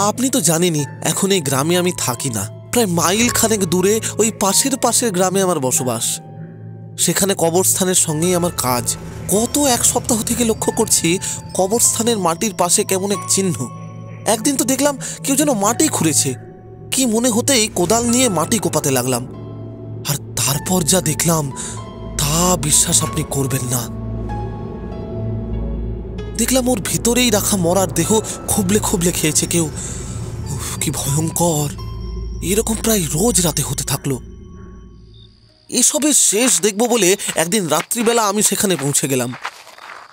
আপনি তো জানেনই এখন এই গ্রামে আমি থাকি না, প্রায় মাইল খানেক দূরে ওই পাশের গ্রামে আমার বসবাস। সেখানে কবরস্থানের সঙ্গেই আমার কাজ। গত এক সপ্তাহ থেকে লক্ষ্য করছি কবরস্থানের মাটির পাশে কেমন এক চিহ্ন। একদিন তো দেখলাম কেউ যেন মাটি খুঁড়েছে, কি মনে হতেই কোদাল নিয়ে মাটি কোপাতে লাগলাম। আর তারপর যা দেখলাম তা বিশ্বাস আপনি করবেন না। দেখলাম ওর ভিতরেই রাখা মরার দেহ খুবলে খুবলে খেয়েছে কেউ। উফ, কি ভয়ঙ্কর! এরকম প্রায় রোজ রাতে হতে থাকলো। এসবের শেষ দেখব বলে একদিন রাত্রিবেলা আমি সেখানে পৌঁছে গেলাম।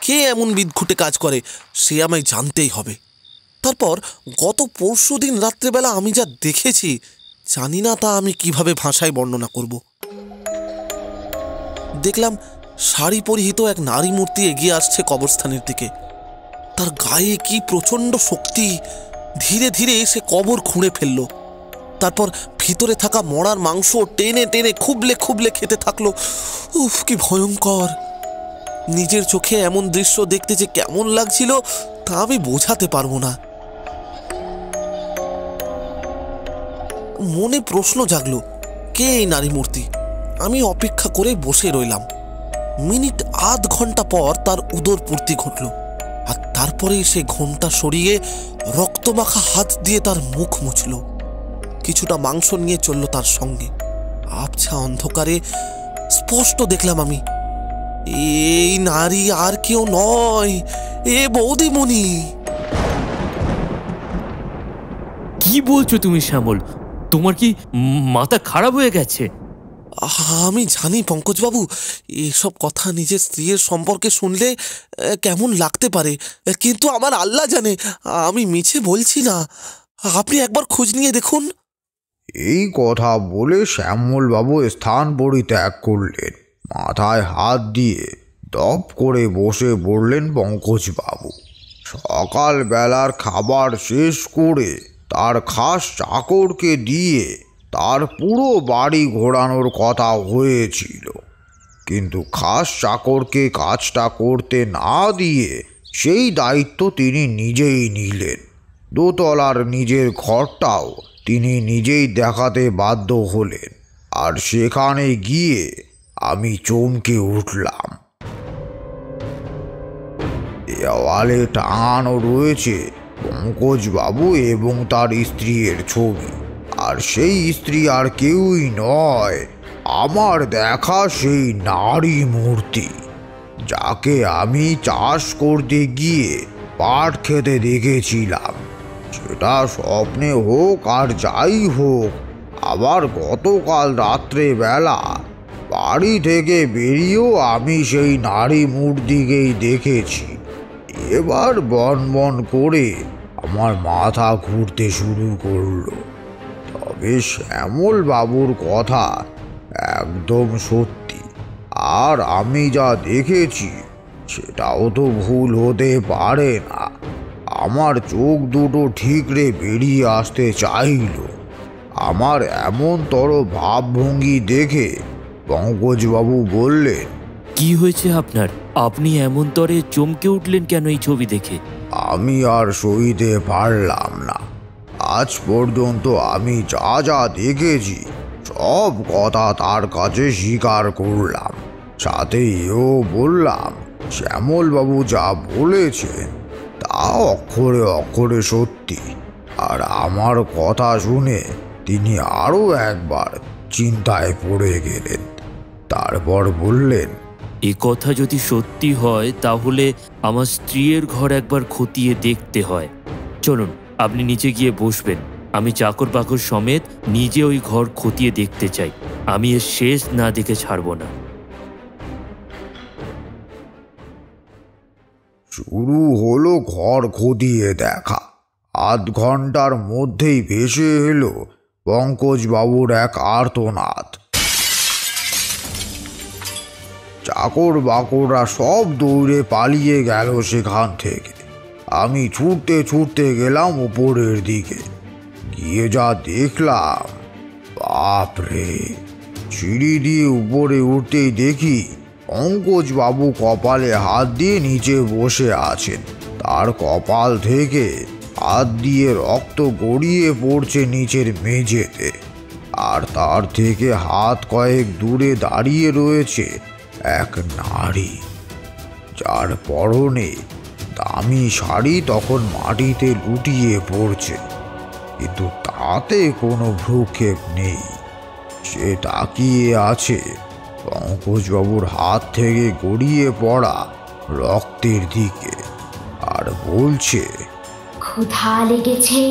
কে এমন বিদঘুটে কাজ করে সে আমায় জানতেই হবে। তারপর গত পরশুদিন রাত্রেবেলা আমি যা দেখেছি জানি না তা আমি কিভাবে ভাষায় বর্ণনা করব। দেখলাম শাড়ি পরিহিত এক নারী মূর্তি এগিয়ে আসছে কবরস্থানের দিকে। তার গায়ে কি প্রচণ্ড শক্তি! ধীরে ধীরে সে কবর খুঁড়ে ফেলল। তারপর ভিতরে থাকা মরার মাংস টেনে টেনে খুবলে খুবলে খেতে থাকলো। উফ, কি ভয়ঙ্কর! নিজের চোখে এমন দৃশ্য দেখতে যে কেমন লাগছিল তা আমি বোঝাতে পারবো না। মনে প্রশ্ন জাগলো, কে এই নারী মূর্তি? আমি অপেক্ষা করে বসে রইলাম। মিনিট আধ ঘন্টা পর তার উদর পূর্তি ঘটল, আর তারপরেই সে ঘোমটা সরিয়ে রক্তমাখা হাত দিয়ে তার মুখ মুছল। কিছুটা মাংস নিয়ে চলল তার সঙ্গে। আবছা অন্ধকারে স্পষ্ট দেখলাম আমি এই নারী আর কেউ নয়, এ বৌদিমণি। কি বলছো তুমি শ্যামল? তোমার কি মাথা খারাপ হয়ে গেছে? আমি জানি পঙ্কজবাবু, এসব কথা নিজের স্ত্রীর সম্পর্কে শুনলে কেমন লাগতে পারে, কিন্তু আমার আল্লাহ জানে আমি মিছে বলছি না। আপনি একবার খোঁজ নিয়ে দেখুন। এই কথা বলে শ্যামলবাবু স্থান পরিত্যাগ করলেন। মাথায় হাত দিয়ে দপ করে বসে পড়লেন পঙ্কজবাবু। সকালবেলার খাবার শেষ করে তার খাস চাকরকে দিয়ে তার পুরো বাড়ি ঘোরানোর কথা হয়েছিল, কিন্তু খাস চাকরকে কাজটা করতে না দিয়ে সেই দায়িত্ব তিনি নিজেই নিলেন। দোতলার নিজের ঘরটাও তিনি নিজেই দেখাতে বাধ্য হলেন। আর সেখানে গিয়ে আমি চমকে উঠলাম। দেওয়ালে টাঙানো রয়েছে পঙ্কজবাবু এবং তার স্ত্রীর ছবি, আর সেই স্ত্রী আর কেউই নয়, আমার দেখা সেই নারী মূর্তি, যাকে আমি চাষ করতে গিয়ে পাট খেতে দেখেছিলাম। সেটা স্বপ্নে হোক আর যাই হোক, আবার গতকাল রাত্রেবেলা বাড়ি থেকে বেরিয়েও আমি সেই নারী মূর্তিকেই দেখেছি। এবার বন বন করে আমার মাথা ঘুরতে শুরু করলো। তবে শ্যামল বাবুর কথা একদম সত্যি, আর আমি যা দেখেছি সেটাও তো ভুল হতে পারে না। আমার চোখ দুটো ঠিকরে বেরিয়ে আসতে চাইল। আমার এমনতর ভাবভঙ্গি দেখে পঙ্কজবাবু বললেন, কি হয়েছে আপনার? আপনি এমন তরে চমকে উঠলেন কেন এই ছবি দেখে? আমি আর সইতে পারলাম না। আজ পর্যন্ত আমি যা যা দেখেছি সব কথা তার কাছে স্বীকার করলাম, সাথে এও বললাম শ্যামলবাবু যা বলেছেন তা অক্ষরে অক্ষরে সত্যি। আর আমার কথা শুনে তিনি আরও একবার চিন্তায় পড়ে গেলেন। তারপর বললেন, এ কথা যদি সত্যি হয় তাহলে আমার স্ত্রীর ঘর একবার খতিয়ে দেখতে হয়। চলুন আপনি নিচে গিয়ে বসবেন, আমি চাকর বাকর সমেত নিজে ওই ঘর খতিয়ে দেখতে চাই। আমি এর শেষ না দেখে ছাড়ব না। শুরু হলো ঘর খতিয়ে দেখা। আধ ঘন্টার মধ্যেই ভেসে এলো পঙ্কজবাবুর এক আর্তনাদ। চাকর বাকররা সব দৌড়ে পালিয়ে গেল সেখান থেকে। আমি ছুটতে ছুটতে গেলাম উপরের দিকে। গিয়ে যা দেখলাম, বাপরে! সিঁড়ি দিয়ে উপরে উঠতেই দেখি পঙ্কজবাবু কপালে হাত দিয়ে নিচে বসে আছেন। তার কপাল থেকে হাত দিয়ে রক্ত গড়িয়ে পড়ছে নিচের মেঝেতে। আর তার থেকে হাত কয়েক দূরে দাঁড়িয়ে রয়েছে এক নারী, যার পরনে দামি শাড়ি তখন মাটিতে লুটিয়ে পড়ছে, কিন্তু তাতে কোনো ভ্রুক্ষেপ নেই। সে তাকিয়ে আছে পঙ্কজবাবুর হাত থেকে গড়িয়ে পড়া রক্তের দিকে আর বলছে, ক্ষুধা লেগেছে,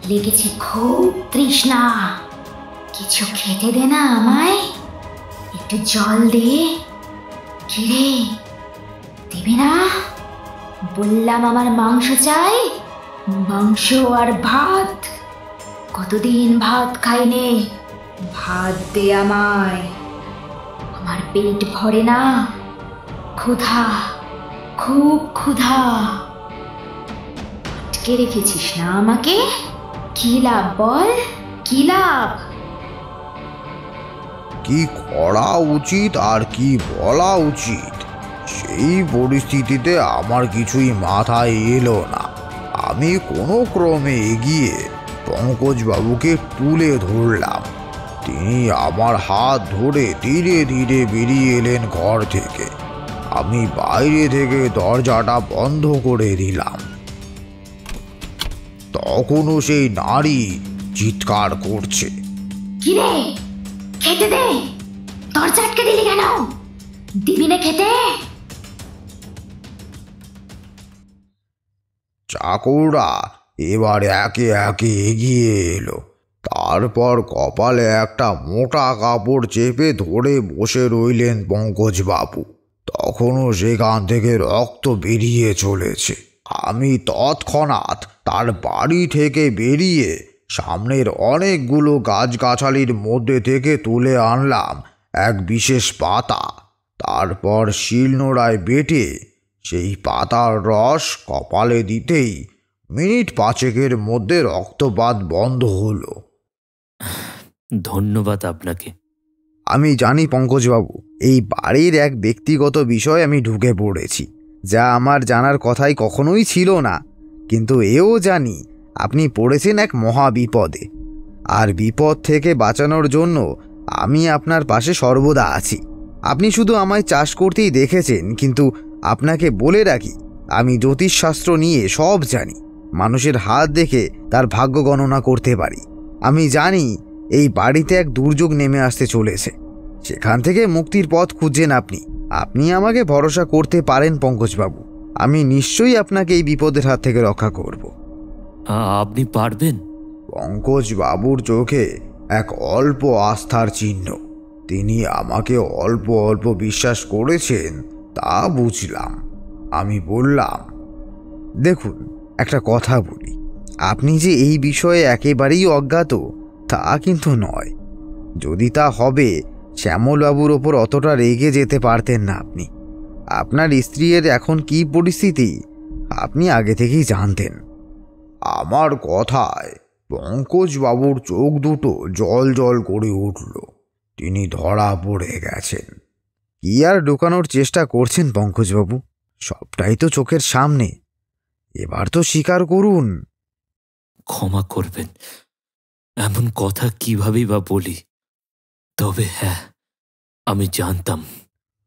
লেগেছে খুব তৃষ্ণা, কিছু খেতে দে না আমায়, একটু জল দে। কিরে, দিবি না? বললাম আমার মাংস চাই, মাংস আর ভাত। কতদিন ভাত খাইনে, ভাত দে আমায়, আমার পেট ভরে না, ক্ষুধা, খুব ক্ষুধা। আটকে রেখেছিস না আমাকে? কি লাভ বল, কি লাভ? কি করা উচিত আর কি বলা উচিত সেই পরিস্থিতিতে আমার কিছুই মাথায় এলো না। আমি কোনো ক্রমে এগিয়ে পঙ্কজবাবুকে তুলে ধরলাম। তিনি আমার হাত ধরে ধীরে ধীরে বেরিয়ে এলেন ঘর থেকে। আমি বাইরে থেকে দরজাটা বন্ধ করে দিলাম। তখনও সেই নারী চিৎকার করছে, কিরে, খেতে দে, দরজা আটকে দিলি কেন? দিবি না খেতে? চাকররা এবার একে একে এগিয়ে এলো। তারপর কপালে একটা মোটা কাপড় চেপে ধরে বসে রইলেন পঙ্কজবাবু। তখনও সেখান থেকে রক্ত বেরিয়ে চলেছে। আমি তৎক্ষণাৎ তার বাড়ি থেকে বেরিয়ে সামনের অনেকগুলো গাছগাছালির মধ্যে থেকে তুলে আনলাম এক বিশেষ পাতা। তারপর শিলনোড়ায় বেটে সেই পাতার রস কপালে দিতেই মিনিট পাঁচেকের মধ্যে রক্তপাত বন্ধ হলো। ধন্যবাদ আপনাকে। আমি জানি পঙ্কজবাবু, এই বাড়ির এক ব্যক্তিগত বিষয় আমি ঢুকে পড়েছি, যা আমার জানার কথাই কখনোই ছিল না। কিন্তু এও জানি আপনি পড়েছেন এক মহা বিপদে, আর বিপদ থেকে বাঁচানোর জন্য আমি আপনার পাশে সর্বদা আছি। আপনি শুধু আমায় চাষ করতেই দেখেছেন, কিন্তু আপনাকে বলে রাখি, আমি জ্যোতিষশাস্ত্র নিয়ে সব জানি। মানুষের হাত দেখে তার ভাগ্য গণনা করতে পারি। আমি জানি এই বাড়িতে এক দুর্যোগ নেমে আসতে চলেছে, সেখান থেকে মুক্তির পথ খুঁজছেন আপনি। আপনি আমাকে ভরসা করতে পারেন পঙ্কজবাবু, আমি নিশ্চয়ই আপনাকে এই বিপদের হাত থেকে রক্ষা করব। আপনি পারবেন? পঙ্কজবাবুর চোখে এক অল্প আস্থার চিহ্ন। তিনি আমাকে অল্প অল্প বিশ্বাস করেছেন তা বুঝলাম। আমি বললাম, দেখুন, একটা কথা বলি, আপনি যে এই বিষয়ে একেবারেই অজ্ঞাত তা কিন্তু নয়। যদি তা হবে, শ্যামলবাবুর ওপর অতটা রেগে যেতে পারতেন না আপনি। আপনার স্ত্রীর এখন কি পরিস্থিতি আপনি আগে থেকেই জানতেন। আমার কথায় পঙ্কজবাবুর চোখ দুটো জল জল করে উঠল। তিনি ধরা পড়ে গেছেন। কি আর ঢোকানোর চেষ্টা করছেন পঙ্কজবাবু? সবটাই তো চোখের সামনে। এবার তো স্বীকার করুন। ক্ষমা করবেন। এমন কথা কিভাবেই বা বলি। তবে হ্যাঁ, আমি জানতাম।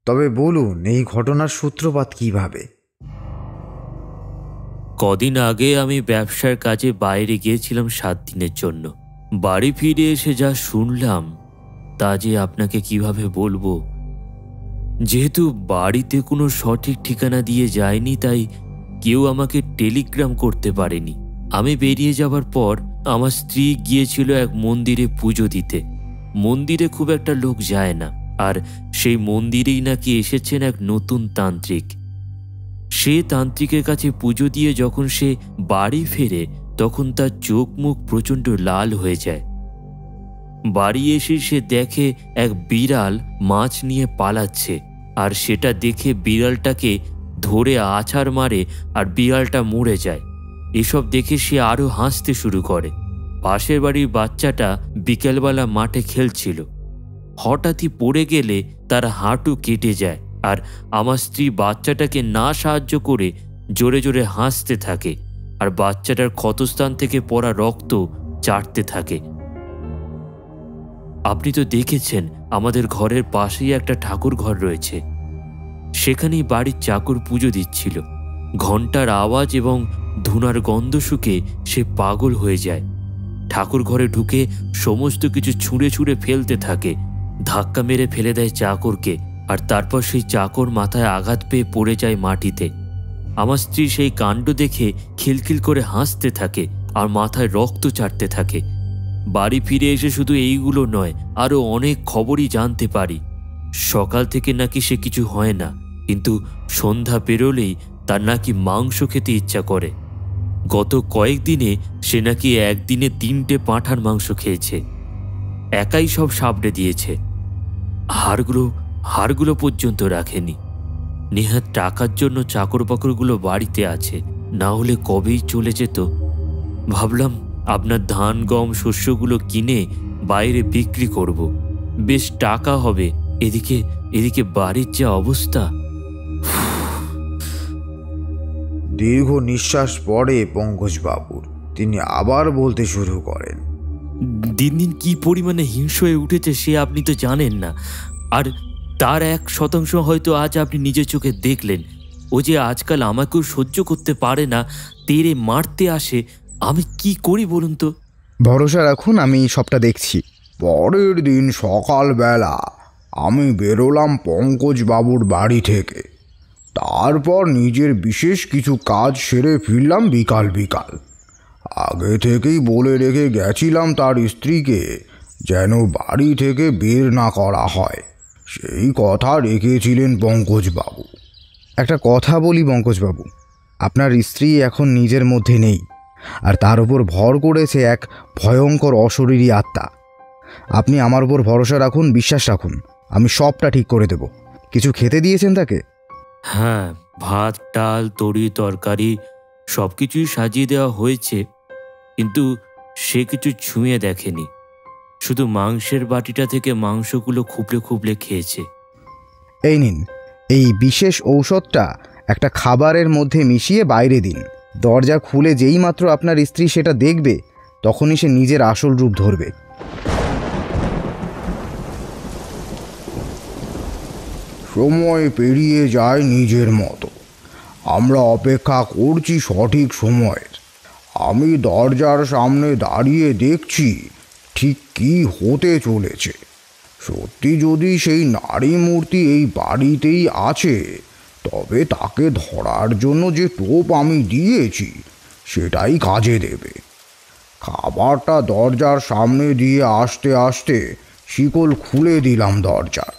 তবে বলুন, এই ঘটনার সূত্রপাত কিভাবে? কদিন আগে আমি ব্যবসার কাজে বাইরে গিয়েছিলাম 7 দিনের জন্য। বাড়ি ফিরে এসে যা শুনলাম তা যে আপনাকে কিভাবে বলবো। যেহেতু বাড়িতে কোনো সঠিক ঠিকানা দিয়ে যায়নি, তাই কেউ আমাকে টেলিগ্রাম করতে পারেনি। আমি বেরিয়ে যাবার পর আমার স্ত্রী গিয়েছিল এক মন্দিরে পুজো দিতে। মন্দিরে খুব একটা লোক যায় না, আর সেই মন্দিরেই নাকি এসেছেন এক নতুন তান্ত্রিক। সে তান্ত্রিকের কাছে পুজো দিয়ে যখন সে বাড়ি ফেরে, তখন তার চোখ মুখ প্রচণ্ড লাল হয়ে যায়। বাড়ি এসে সে দেখে এক বিড়াল মাছ নিয়ে পালাচ্ছে, আর সেটা দেখে বিড়ালটাকে ধরে আছাড় মারে আর বিড়ালটা মরে যায়। এসব দেখে সে আরও হাসতে শুরু করে। পাশের বাড়ির বাচ্চাটা বিকেলবেলা মাঠে খেলছিল, হঠাৎই পড়ে গেলে তার হাঁটু কেটে যায়, আর আমার স্ত্রী বাচ্চাটাকে না সাহায্য করে জোরে জোরে হাসতে থাকে, আর বাচ্চাটার ক্ষতস্থান থেকে পড়া রক্ত চাটতে থাকে। আপনি তো দেখেছেন, আমাদের ঘরের পাশেই একটা ঠাকুর ঘর রয়েছে। সেখানেই বাড়ির চাকর পুজো দিচ্ছিল। ঘণ্টার আওয়াজ এবং ধুনার গন্ধ শুকে সে পাগল হয়ে যায়। ঠাকুর ঘরে ঢুকে সমস্ত কিছু ছুঁড়ে ছুঁড়ে ফেলতে থাকে, ধাক্কা মেরে ফেলে দেয় চাকরকে, আর তারপর সেই চাকর মাথায় আঘাত পেয়ে পড়ে যায় মাটিতে। আমার স্ত্রী সেই কাণ্ড দেখে খিলখিল করে হাসতে থাকে আর মাথায় রক্ত চাটতে থাকে। বাড়ি ফিরে এসে শুধু এইগুলো নয়, আরও অনেক খবরই জানতে পারি। সকাল থেকে নাকি সে কিছু হয় না, কিন্তু সন্ধ্যা পেরোলেই তার নাকি মাংস খেতে ইচ্ছা করে। গত কয়েকদিনে সে নাকি একদিনে 3টে পাঁঠার মাংস খেয়েছে। একাই সব সাবড়ে দিয়েছে, হাড়গুলো পর্যন্ত রাখেনি। নেহাত টাকার জন্য চাকর বাকরগুলো বাড়িতে আছে, না হলে কবেই চলে যেত। ভাবলাম আপনার ধান গম শস্যগুলো কিনে বাইরে বিক্রি করব, বেশ টাকা হবে। এদিকে বাড়ির যা অবস্থা। দীর্ঘ নিঃশ্বাস পড়ে পঙ্কজবাবুর। তিনি আবার বলতে শুরু করেন, দিন দিন কি পরিমাণে হিংস্র হয়ে উঠেছে সে আপনি তো জানেন না। আর তার 1% হয়তো আজ আপনি নিজের চোখে দেখলেন। ও যে আজকাল আমাকেও সহ্য করতে পারে না, তেড়ে মারতে আসে। আমি কি করি বলুন তো? ভরসা রাখুন, আমি সবটা দেখছি। পরের দিন সকালবেলা আমি বেরোলাম পঙ্কজবাবুর বাড়ি থেকে। তারপর নিজের বিশেষ কিছু কাজ সেরে ফিরলাম বিকাল বিকাল। আগে থেকেই বলে রেখে গেছিলাম তার স্ত্রীকে যেন বাড়ি থেকে বের না করা হয়। সেই কথা রেখেছিলেন পঙ্কজবাবু। একটা কথা বলি পঙ্কজবাবু, আপনার স্ত্রী এখন নিজের মধ্যে নেই, আর তার উপর ভর করেছে এক ভয়ঙ্কর অশরীরী আত্মা। আপনি আমার উপর ভরসা রাখুন, বিশ্বাস রাখুন, আমি সবটা ঠিক করে দেব। কিছু খেতে দিয়েছেন তাকে? হ্যাঁ, ভাত ডাল তরি তরকারি সব কিছুই সাজিয়ে দেওয়া হয়েছে, কিন্তু সে কিছু ছুঁয়ে দেখেনি। শুধু মাংসের বাটিটা থেকে মাংসগুলো খুবলে খুবলে খেয়েছে। এই নিন, এই বিশেষ ঔষধটা একটা খাবারের মধ্যে মিশিয়ে বাইরে দিন। দরজা খুলে যেই মাত্র আপনার স্ত্রী সেটা দেখবে, তখনই সে নিজের আসল রূপ ধরবে। সময় পেরিয়ে যায় নিজের মতো। আমরা অপেক্ষা করছি সঠিক সময়ের। আমি দরজার সামনে দাঁড়িয়ে দেখছি ঠিক কি হতে চলেছে। সত্যি যদি সেই নারী মূর্তি এই বাড়িতেই আছে, তবে তাকে ধরার জন্য যে টোপ আমি দিয়েছি সেটাই কাজে দেবে। খাবারটা দরজার সামনে দিয়ে আসতে আসতে শিকল খুলে দিলাম দরজার।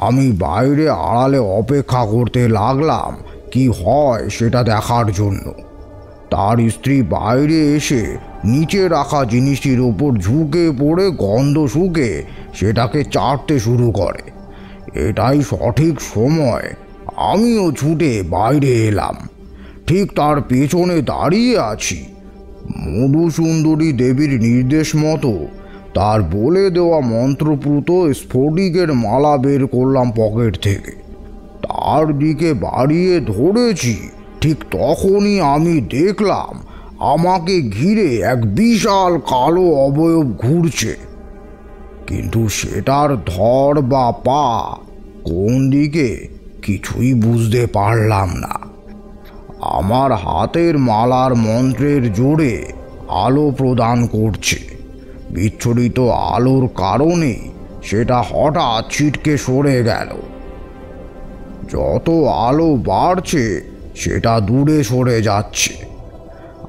আমি বাইরে আড়ালে অপেক্ষা করতে লাগলাম কি হয় সেটা দেখার জন্য। তার স্ত্রী বাইরে এসে নিচে রাখা জিনিসটির ওপর ঝুঁকে পড়ে গন্ধ শুকে সেটাকে চাটতে শুরু করে। এটাই সঠিক সময়। আমিও ছুটে বাইরে এলাম। ঠিক তার পেছনে দাঁড়িয়ে আছি। মধুসুন্দরী দেবীর নির্দেশ মতো তার বলে দেওয়া মন্ত্রপ্রুত স্ফটিকের মালা বের করলাম পকেট থেকে। তার দিকে বাড়িয়ে ধরেছি, ঠিক তখনই আমি দেখলাম আমাকে ঘিরে এক বিশাল কালো অবয়ব ঘুরছে, কিন্তু সেটার ধর বা পা কোন দিকে কিছুই বুঝতে পারলাম না। আমার হাতের মালার মন্ত্রের জোরে আলো প্রদান করছে। বিচ্ছুরিত আলোর কারণে সেটা হঠাৎ ছিটকে সরে গেল। যত আলো বাড়ছে সেটা দূরে সরে যাচ্ছে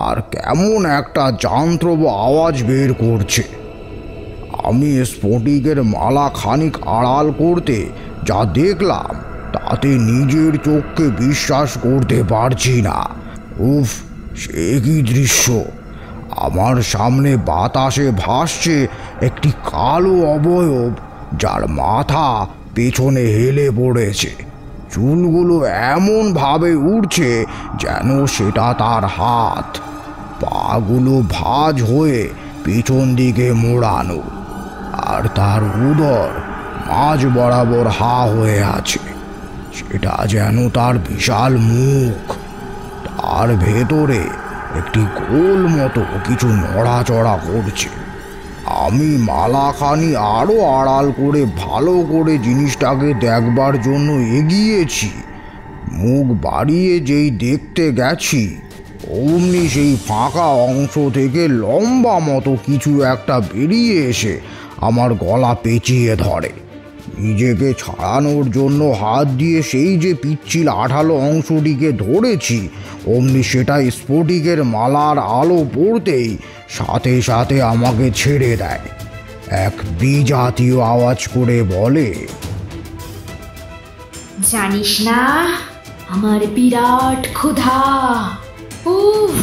আর কেমন একটা যান্ত্রব আওয়াজ বের করছে। আমি স্ফটিকের মালা খানিক আড়াল করতে যা দেখলাম তাতে নিজের চোখকে বিশ্বাস করতে পারছি না। উফ, সে কি দৃশ্য! আমার সামনে বাতাসে ভাসছে একটি কালো অবয়ব, যার মাথা পেছনে হেলে পড়েছে। চুলগুলো এমনভাবে উড়ছে যেন সেটা তার হাত। পাগুলো ভাঁজ হয়ে পেছন দিকে মোড়ানো, আর তার উদর মাঝ বরাবর হা হয়ে আছে। সেটা যেন তার বিশাল মুখ। তার ভেতরে একটি গোল মতো কিছু নড়াচড়া করছে। আমি মালাখানি আরও আড়াল করে ভালো করে জিনিসটাকে দেখবার জন্য এগিয়েছি। মুখ বাড়িয়ে যেই দেখতে গেছি, অমনি সেই ফাঁকা অংশ থেকে লম্বা মতো কিছু একটা বেরিয়ে এসে আমার গলা পেঁচিয়ে ধরে। নিজেকে ছাড়ানোর জন্য হাত দিয়ে সেই যে পিচ্ছিল আঠালো অংশটিকে ধরেছি, অমনি সেটা স্ফটিকের মালার আলো পড়তেই সাথে সাথে আমাকে ছেড়ে দেয়। এক বিজাতীয় আওয়াজ করে বলে, জানিস না আমার বিরাট ক্ষুধা। উফ,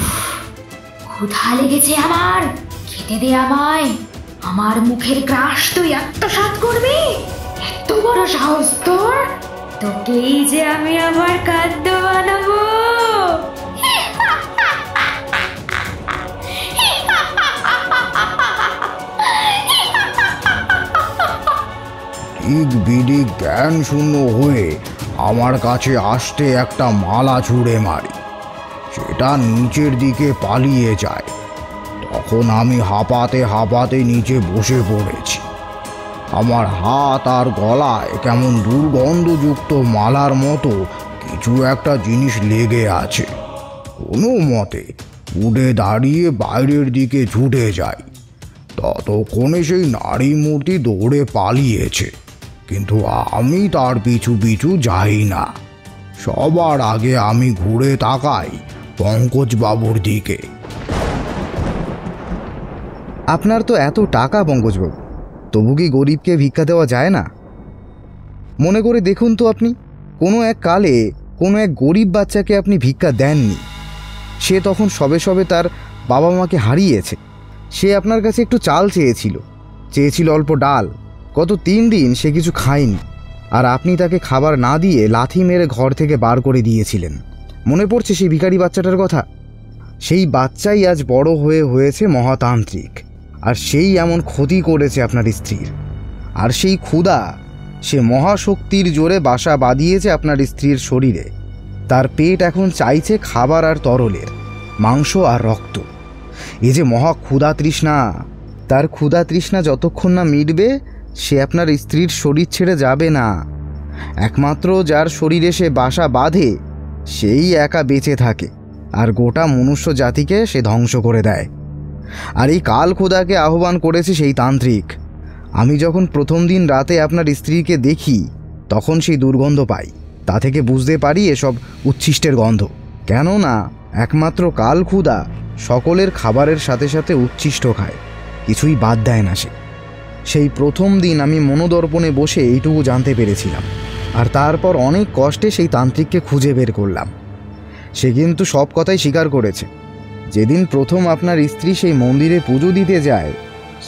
ক্ষুধা লেগেছে আমার, খেতে দে আমায়। আমার মুখের গ্রাস তুই আত্মসাৎ করবি? এত বড় সাহস তোর! তোকেই যে আমি আমার খাদ্য বানাবো। দিক বিদিক জ্ঞান শূন্য হয়ে আমার কাছে আসতে একটা মালা ছুঁড়ে মারি। সেটা নিচের দিকে পালিয়ে যায়। তখন আমি হাঁপাতে হাঁপাতে নিচে বসে পড়েছি। আমার হাত আর গলায় কেমন দুর্গন্ধযুক্ত মালার মতো কিছু একটা জিনিস লেগে আছে। কোনো মতে উঠে দাঁড়িয়ে বাইরের দিকে ছুটে যাই। ততক্ষণে সেই নারী মূর্তি দৌড়ে পালিয়েছে, কিন্তু আমি তার পিছু পিছু যাই না। সবার আগে আমি ঘুরে তাকাই পঙ্কজবাবুর দিকে। আপনার তো এত টাকা পঙ্কজবাবু, তবু কি গরিবকে ভিক্ষা দেওয়া যায় না? মনে করে দেখুন তো, আপনি কোনো এক কালে কোনো এক গরিব বাচ্চাকে আপনি ভিক্ষা দেননি। সে তখন সবে সবে তার বাবা মাকে হারিয়েছে। সে আপনার কাছে একটু চাল চেয়েছিল অল্প ডাল। গত 3 দিন সে কিছু খায়নি, আর আপনি তাকে খাবার না দিয়ে লাথি মেরে ঘর থেকে বার করে দিয়েছিলেন। মনে পড়ছে সেই ভিখারি বাচ্চাটার কথা? সেই বাচ্চাই আজ বড় হয়েছে মহাতান্ত্রিক, আর সেই এমন ক্ষতি করেছে আপনার স্ত্রীর। আর সেই ক্ষুধা সে মহাশক্তির জোরে বাসা বাঁধিয়েছে আপনার স্ত্রীর শরীরে। তার পেট এখন চাইছে খাবার আর তরলের, মাংস আর রক্ত। এই যে মহা ক্ষুধা তৃষ্ণা, তার ক্ষুধা তৃষ্ণা যতক্ষণ না মিটবে সে আপনার স্ত্রীর শরীর ছেড়ে যাবে না। একমাত্র যার শরীরে সে বাসা বাঁধে সেই একা বেঁচে থাকে, আর গোটা মনুষ্য জাতিকে সে ধ্বংস করে দেয়। আর এই কাল ক্ষুধাকে আহ্বান করেছে সেই তান্ত্রিক। আমি যখন প্রথম দিন রাতে আপনার স্ত্রীকে দেখি তখন সেই দুর্গন্ধ পাই। তা থেকে বুঝতে পারি এসব উচ্ছিষ্টের গন্ধ। কেননা একমাত্র কাল ক্ষুধা সকলের খাবারের সাথে সাথে উচ্ছিষ্ট খায়, কিছুই বাদ দেয় না সে। সেই প্রথম দিন আমি মনোদর্পণে বসে এইটুকু জানতে পেরেছিলাম, আর তারপর অনেক কষ্টে সেই তান্ত্রিককে খুঁজে বের করলাম। সে কিন্তু সব কথাই স্বীকার করেছে। যেদিন প্রথম আপনার স্ত্রী সেই মন্দিরে পুজো দিতে যায়,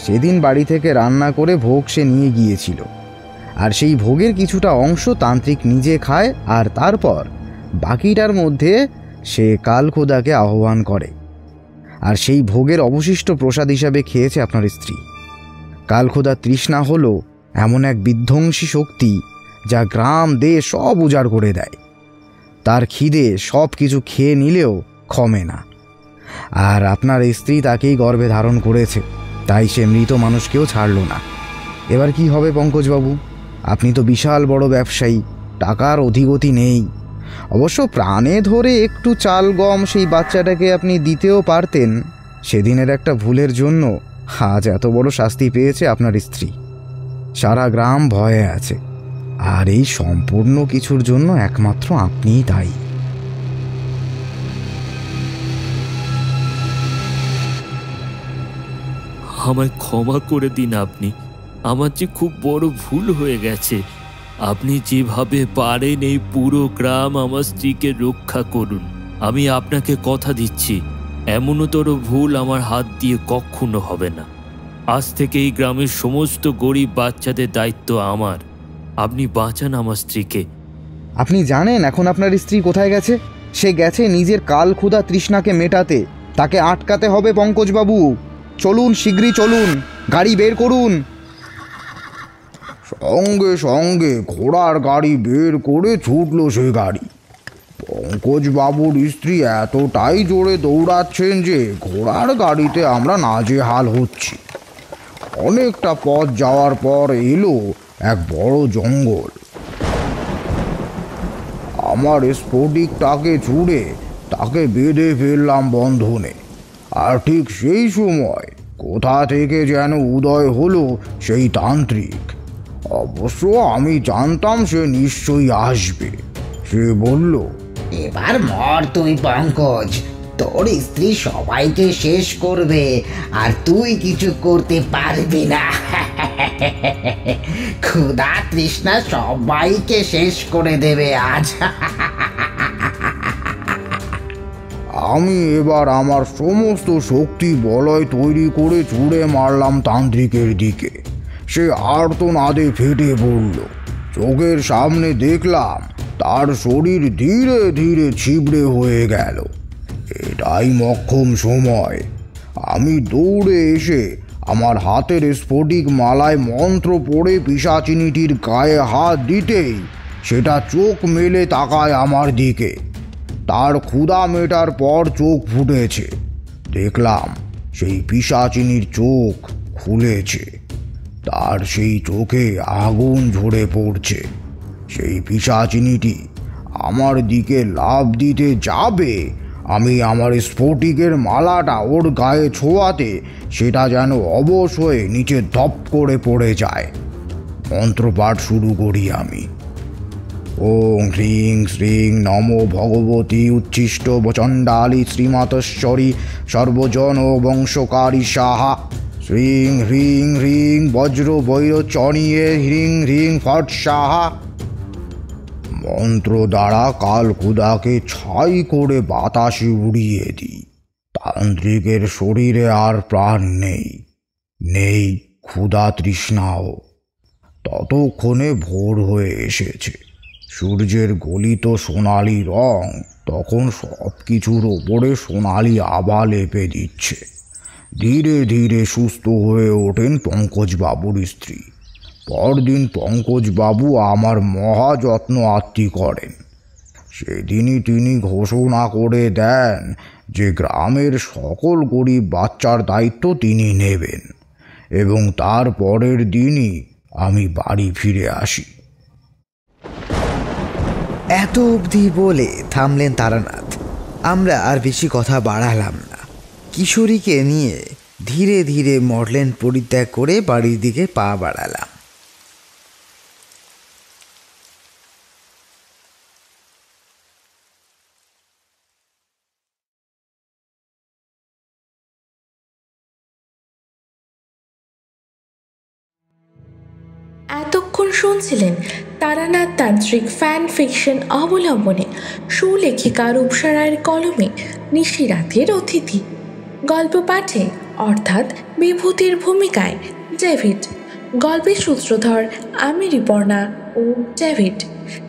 সেদিন বাড়ি থেকে রান্না করে ভোগ সে নিয়ে গিয়েছিল, আর সেই ভোগের কিছুটা অংশ তান্ত্রিক নিজে খায়, আর তারপর বাকিটার মধ্যে সে কালখোদাকে আহ্বান করে, আর সেই ভোগের অবশিষ্ট প্রসাদ হিসাবে খেয়েছে আপনার স্ত্রী। কালখোদা তৃষ্ণা হলো এমন এক বিধ্বংসী শক্তি যা গ্রাম দেশ সব উজাড় করে দেয়। তার খিদে সব কিছু খেয়ে নিলেও কমে না। আর আপনার স্ত্রী তাকেই গর্ভে ধারণ করেছে, তাই সে মৃত মানুষকেও ছাড়ল না। এবার কি হবে পঙ্কজবাবু? আপনি তো বিশাল বড় ব্যবসায়ী, টাকার অধিগতি নেই। অবশ্য প্রাণে ধরে একটু চাল গম সেই বাচ্চাটাকে আপনি দিতেও পারতেন। সেদিনের একটা ভুলের জন্য আজ এত বড় শাস্তি পেয়েছে আপনার স্ত্রী। সারা গ্রাম ভয়ে আছে, আর এই সম্পূর্ণ কিছুর জন্য একমাত্র আপনিই দায়ী। আমায় ক্ষমা করে দিন আপনি। আমার যে খুব বড় ভুল হয়ে গেছে। আপনি যেভাবে পারেন এই পুরো গ্রাম আমার স্ত্রীকে রক্ষা করুন। আমি আপনাকে কথা দিচ্ছি, এমনতর ভুল আমার হাত দিয়ে কখনো হবে না। আজ থেকে এই গ্রামের সমস্ত গরিব বাচ্চাদের দায়িত্ব আমার। আপনি বাঁচান আমার স্ত্রীকে। আপনি জানেন এখন আপনার স্ত্রী কোথায় গেছে? সে গেছে নিজের কাল ক্ষুধা তৃষ্ণাকে মেটাতে। তাকে আটকাতে হবে পঙ্কজবাবু। চলুন, শীঘ্রই চলুন, গাড়ি বের করুন। সঙ্গে সঙ্গে ঘোড়ার গাড়ি বের করে ছুটল সে গাড়ি। পঙ্কজবাবুর স্ত্রী এতটাই জোরে দৌড়াচ্ছেন যে ঘোড়ার গাড়িতে আমরা নাজেহাল হচ্ছি। অনেকটা পথ যাওয়ার পর এলো এক বড় জঙ্গল। আমার স্ফটিকটাকে ছুঁড়ে তাকে বেঁধে ফেললাম বন্ধনে। আর ঠিক সেই সময় কোথা থেকে যেন উদয় হলো সেই তান্ত্রিক। অবশ্য আমি জানতাম সে নিশ্চয়ই আসবে। সে বলল, এবার মর তুই পঙ্কজ, তোর স্ত্রী সবাইকে শেষ করবে আর তুই কিছু করতে পারবি না। ক্ষুধা তৃষ্ণা সবাইকে শেষ করে দেবে আজ। আমি এবার আমার সমস্ত শক্তি বলয় তৈরি করে ছুঁড়ে মারলাম তান্ত্রিকের দিকে। সে আর্তনাদে ফেটে পড়ল। চোখের সামনে দেখলাম তার শরীর ধীরে ধীরে ছিবড়ে হয়ে গেল। এটাই মক্ষম সময়। আমি দৌড়ে এসে আমার হাতের স্ফটিক মালায় মন্ত্র পড়ে পিশাচিনীটির গায়ে হাত দিতেই সেটা চোখ মেলে তাকায় আমার দিকে। তার ক্ষুধা মেটার পর চোখ ফুটেছে। দেখলাম সেই পিশাচিনীর চোখ খুলেছে। তার সেই চোখে আগুন ঝরে পড়ছে। সেই পিশাচিনীটি আমার দিকে লাফ দিতে যাবে, আমি আমার স্ফটিকের মালাটা ওর গায়ে ছোঁয়াতে সেটা যেন অবশ হয়ে নিচে ধপ করে পড়ে যায়। মন্ত্রপাঠ শুরু করি আমি। ওং হ্রিং শ্রীং নমো ভগবতী উচ্ছিষ্ট চণ্ডালী শ্রীমাতশ্বরী সর্বজন বংশকারী সাহা। শ্রীং হ্রিং হ্রিং বজ্র বৈরচণীয়ে হ্রিং হ্রিং ফট সাহা। মন্ত্র দ্বারা কাল ক্ষুধাকে ছাই করে বাতাসে উড়িয়ে দিই। তান্ত্রিকের শরীরে আর প্রাণ নেই, নেই ক্ষুধা তৃষ্ণাও। ততক্ষণে ভোর হয়ে এসেছে। সূর্যের গলিত সোনালি রং তখন সব কিছুর ওপরে সোনালি আভা লেপে দিচ্ছে। ধীরে ধীরে সুস্থ হয়ে ওঠেন পঙ্কজবাবুর স্ত্রী। পরদিন পঙ্কজবাবু আমার মহাযত্ন আত্তি করেন। সেদিনই তিনি ঘোষণা করে দেন যে গ্রামের সকল গরিব বাচ্চার দায়িত্ব তিনি নেবেন, এবং তার পরের দিনই আমি বাড়ি ফিরে আসি। এত অবধি বলে থামলেন তারানাথ। আমরা আর বেশি কথা বাড়ালাম না। কিশোরীকে নিয়ে ধীরে ধীরে মডল্যান্ড পরিত্যাগ করে বাড়ির দিকে পা বাড়ালাম। এতক্ষণ শুনছিলেন তারানাথ তান্ত্রিক ফ্যান ফিকশন অবলম্বনে সুলেখিকা রূপসা রায়ের কলমে নিশিরাতের অতিথি। গল্প পাঠে অর্থাৎ বিভূতির ভূমিকায় ডেভিড, গল্পের সূত্রধর আমি রিপর্ণা ও ডেভিড,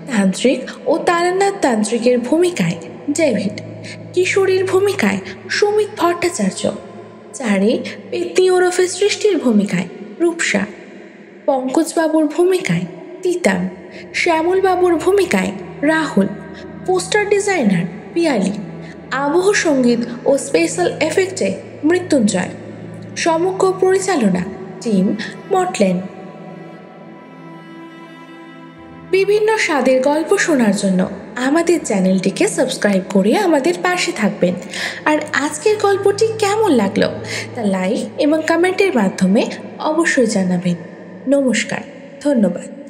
তান্ত্রিক ও তারানাথ তান্ত্রিকের ভূমিকায় ডেভিড, কিশোরীর ভূমিকায় সুমিত ভট্টাচার্য, চারে পেতনি ওরফে সৃষ্টির ভূমিকায় রূপসা, পঙ্কজবাবুর ভূমিকায় তিতাম, শ্যামলবাবুর ভূমিকায় রাহুল, পোস্টার ডিজাইনার পিয়ালি, আবহ সঙ্গীত ও স্পেশাল এফেক্টে মৃত্যুঞ্জয়। সমগ্র পরিচালনা টিম মটলেন। বিভিন্ন স্বাদের গল্প শোনার জন্য আমাদের চ্যানেলটিকে সাবস্ক্রাইব করে আমাদের পাশে থাকবেন। আর আজকের গল্পটি কেমন লাগলো তা লাইক এবং কমেন্টের মাধ্যমে অবশ্যই জানাবেন। নমস্কার, ধন্যবাদ।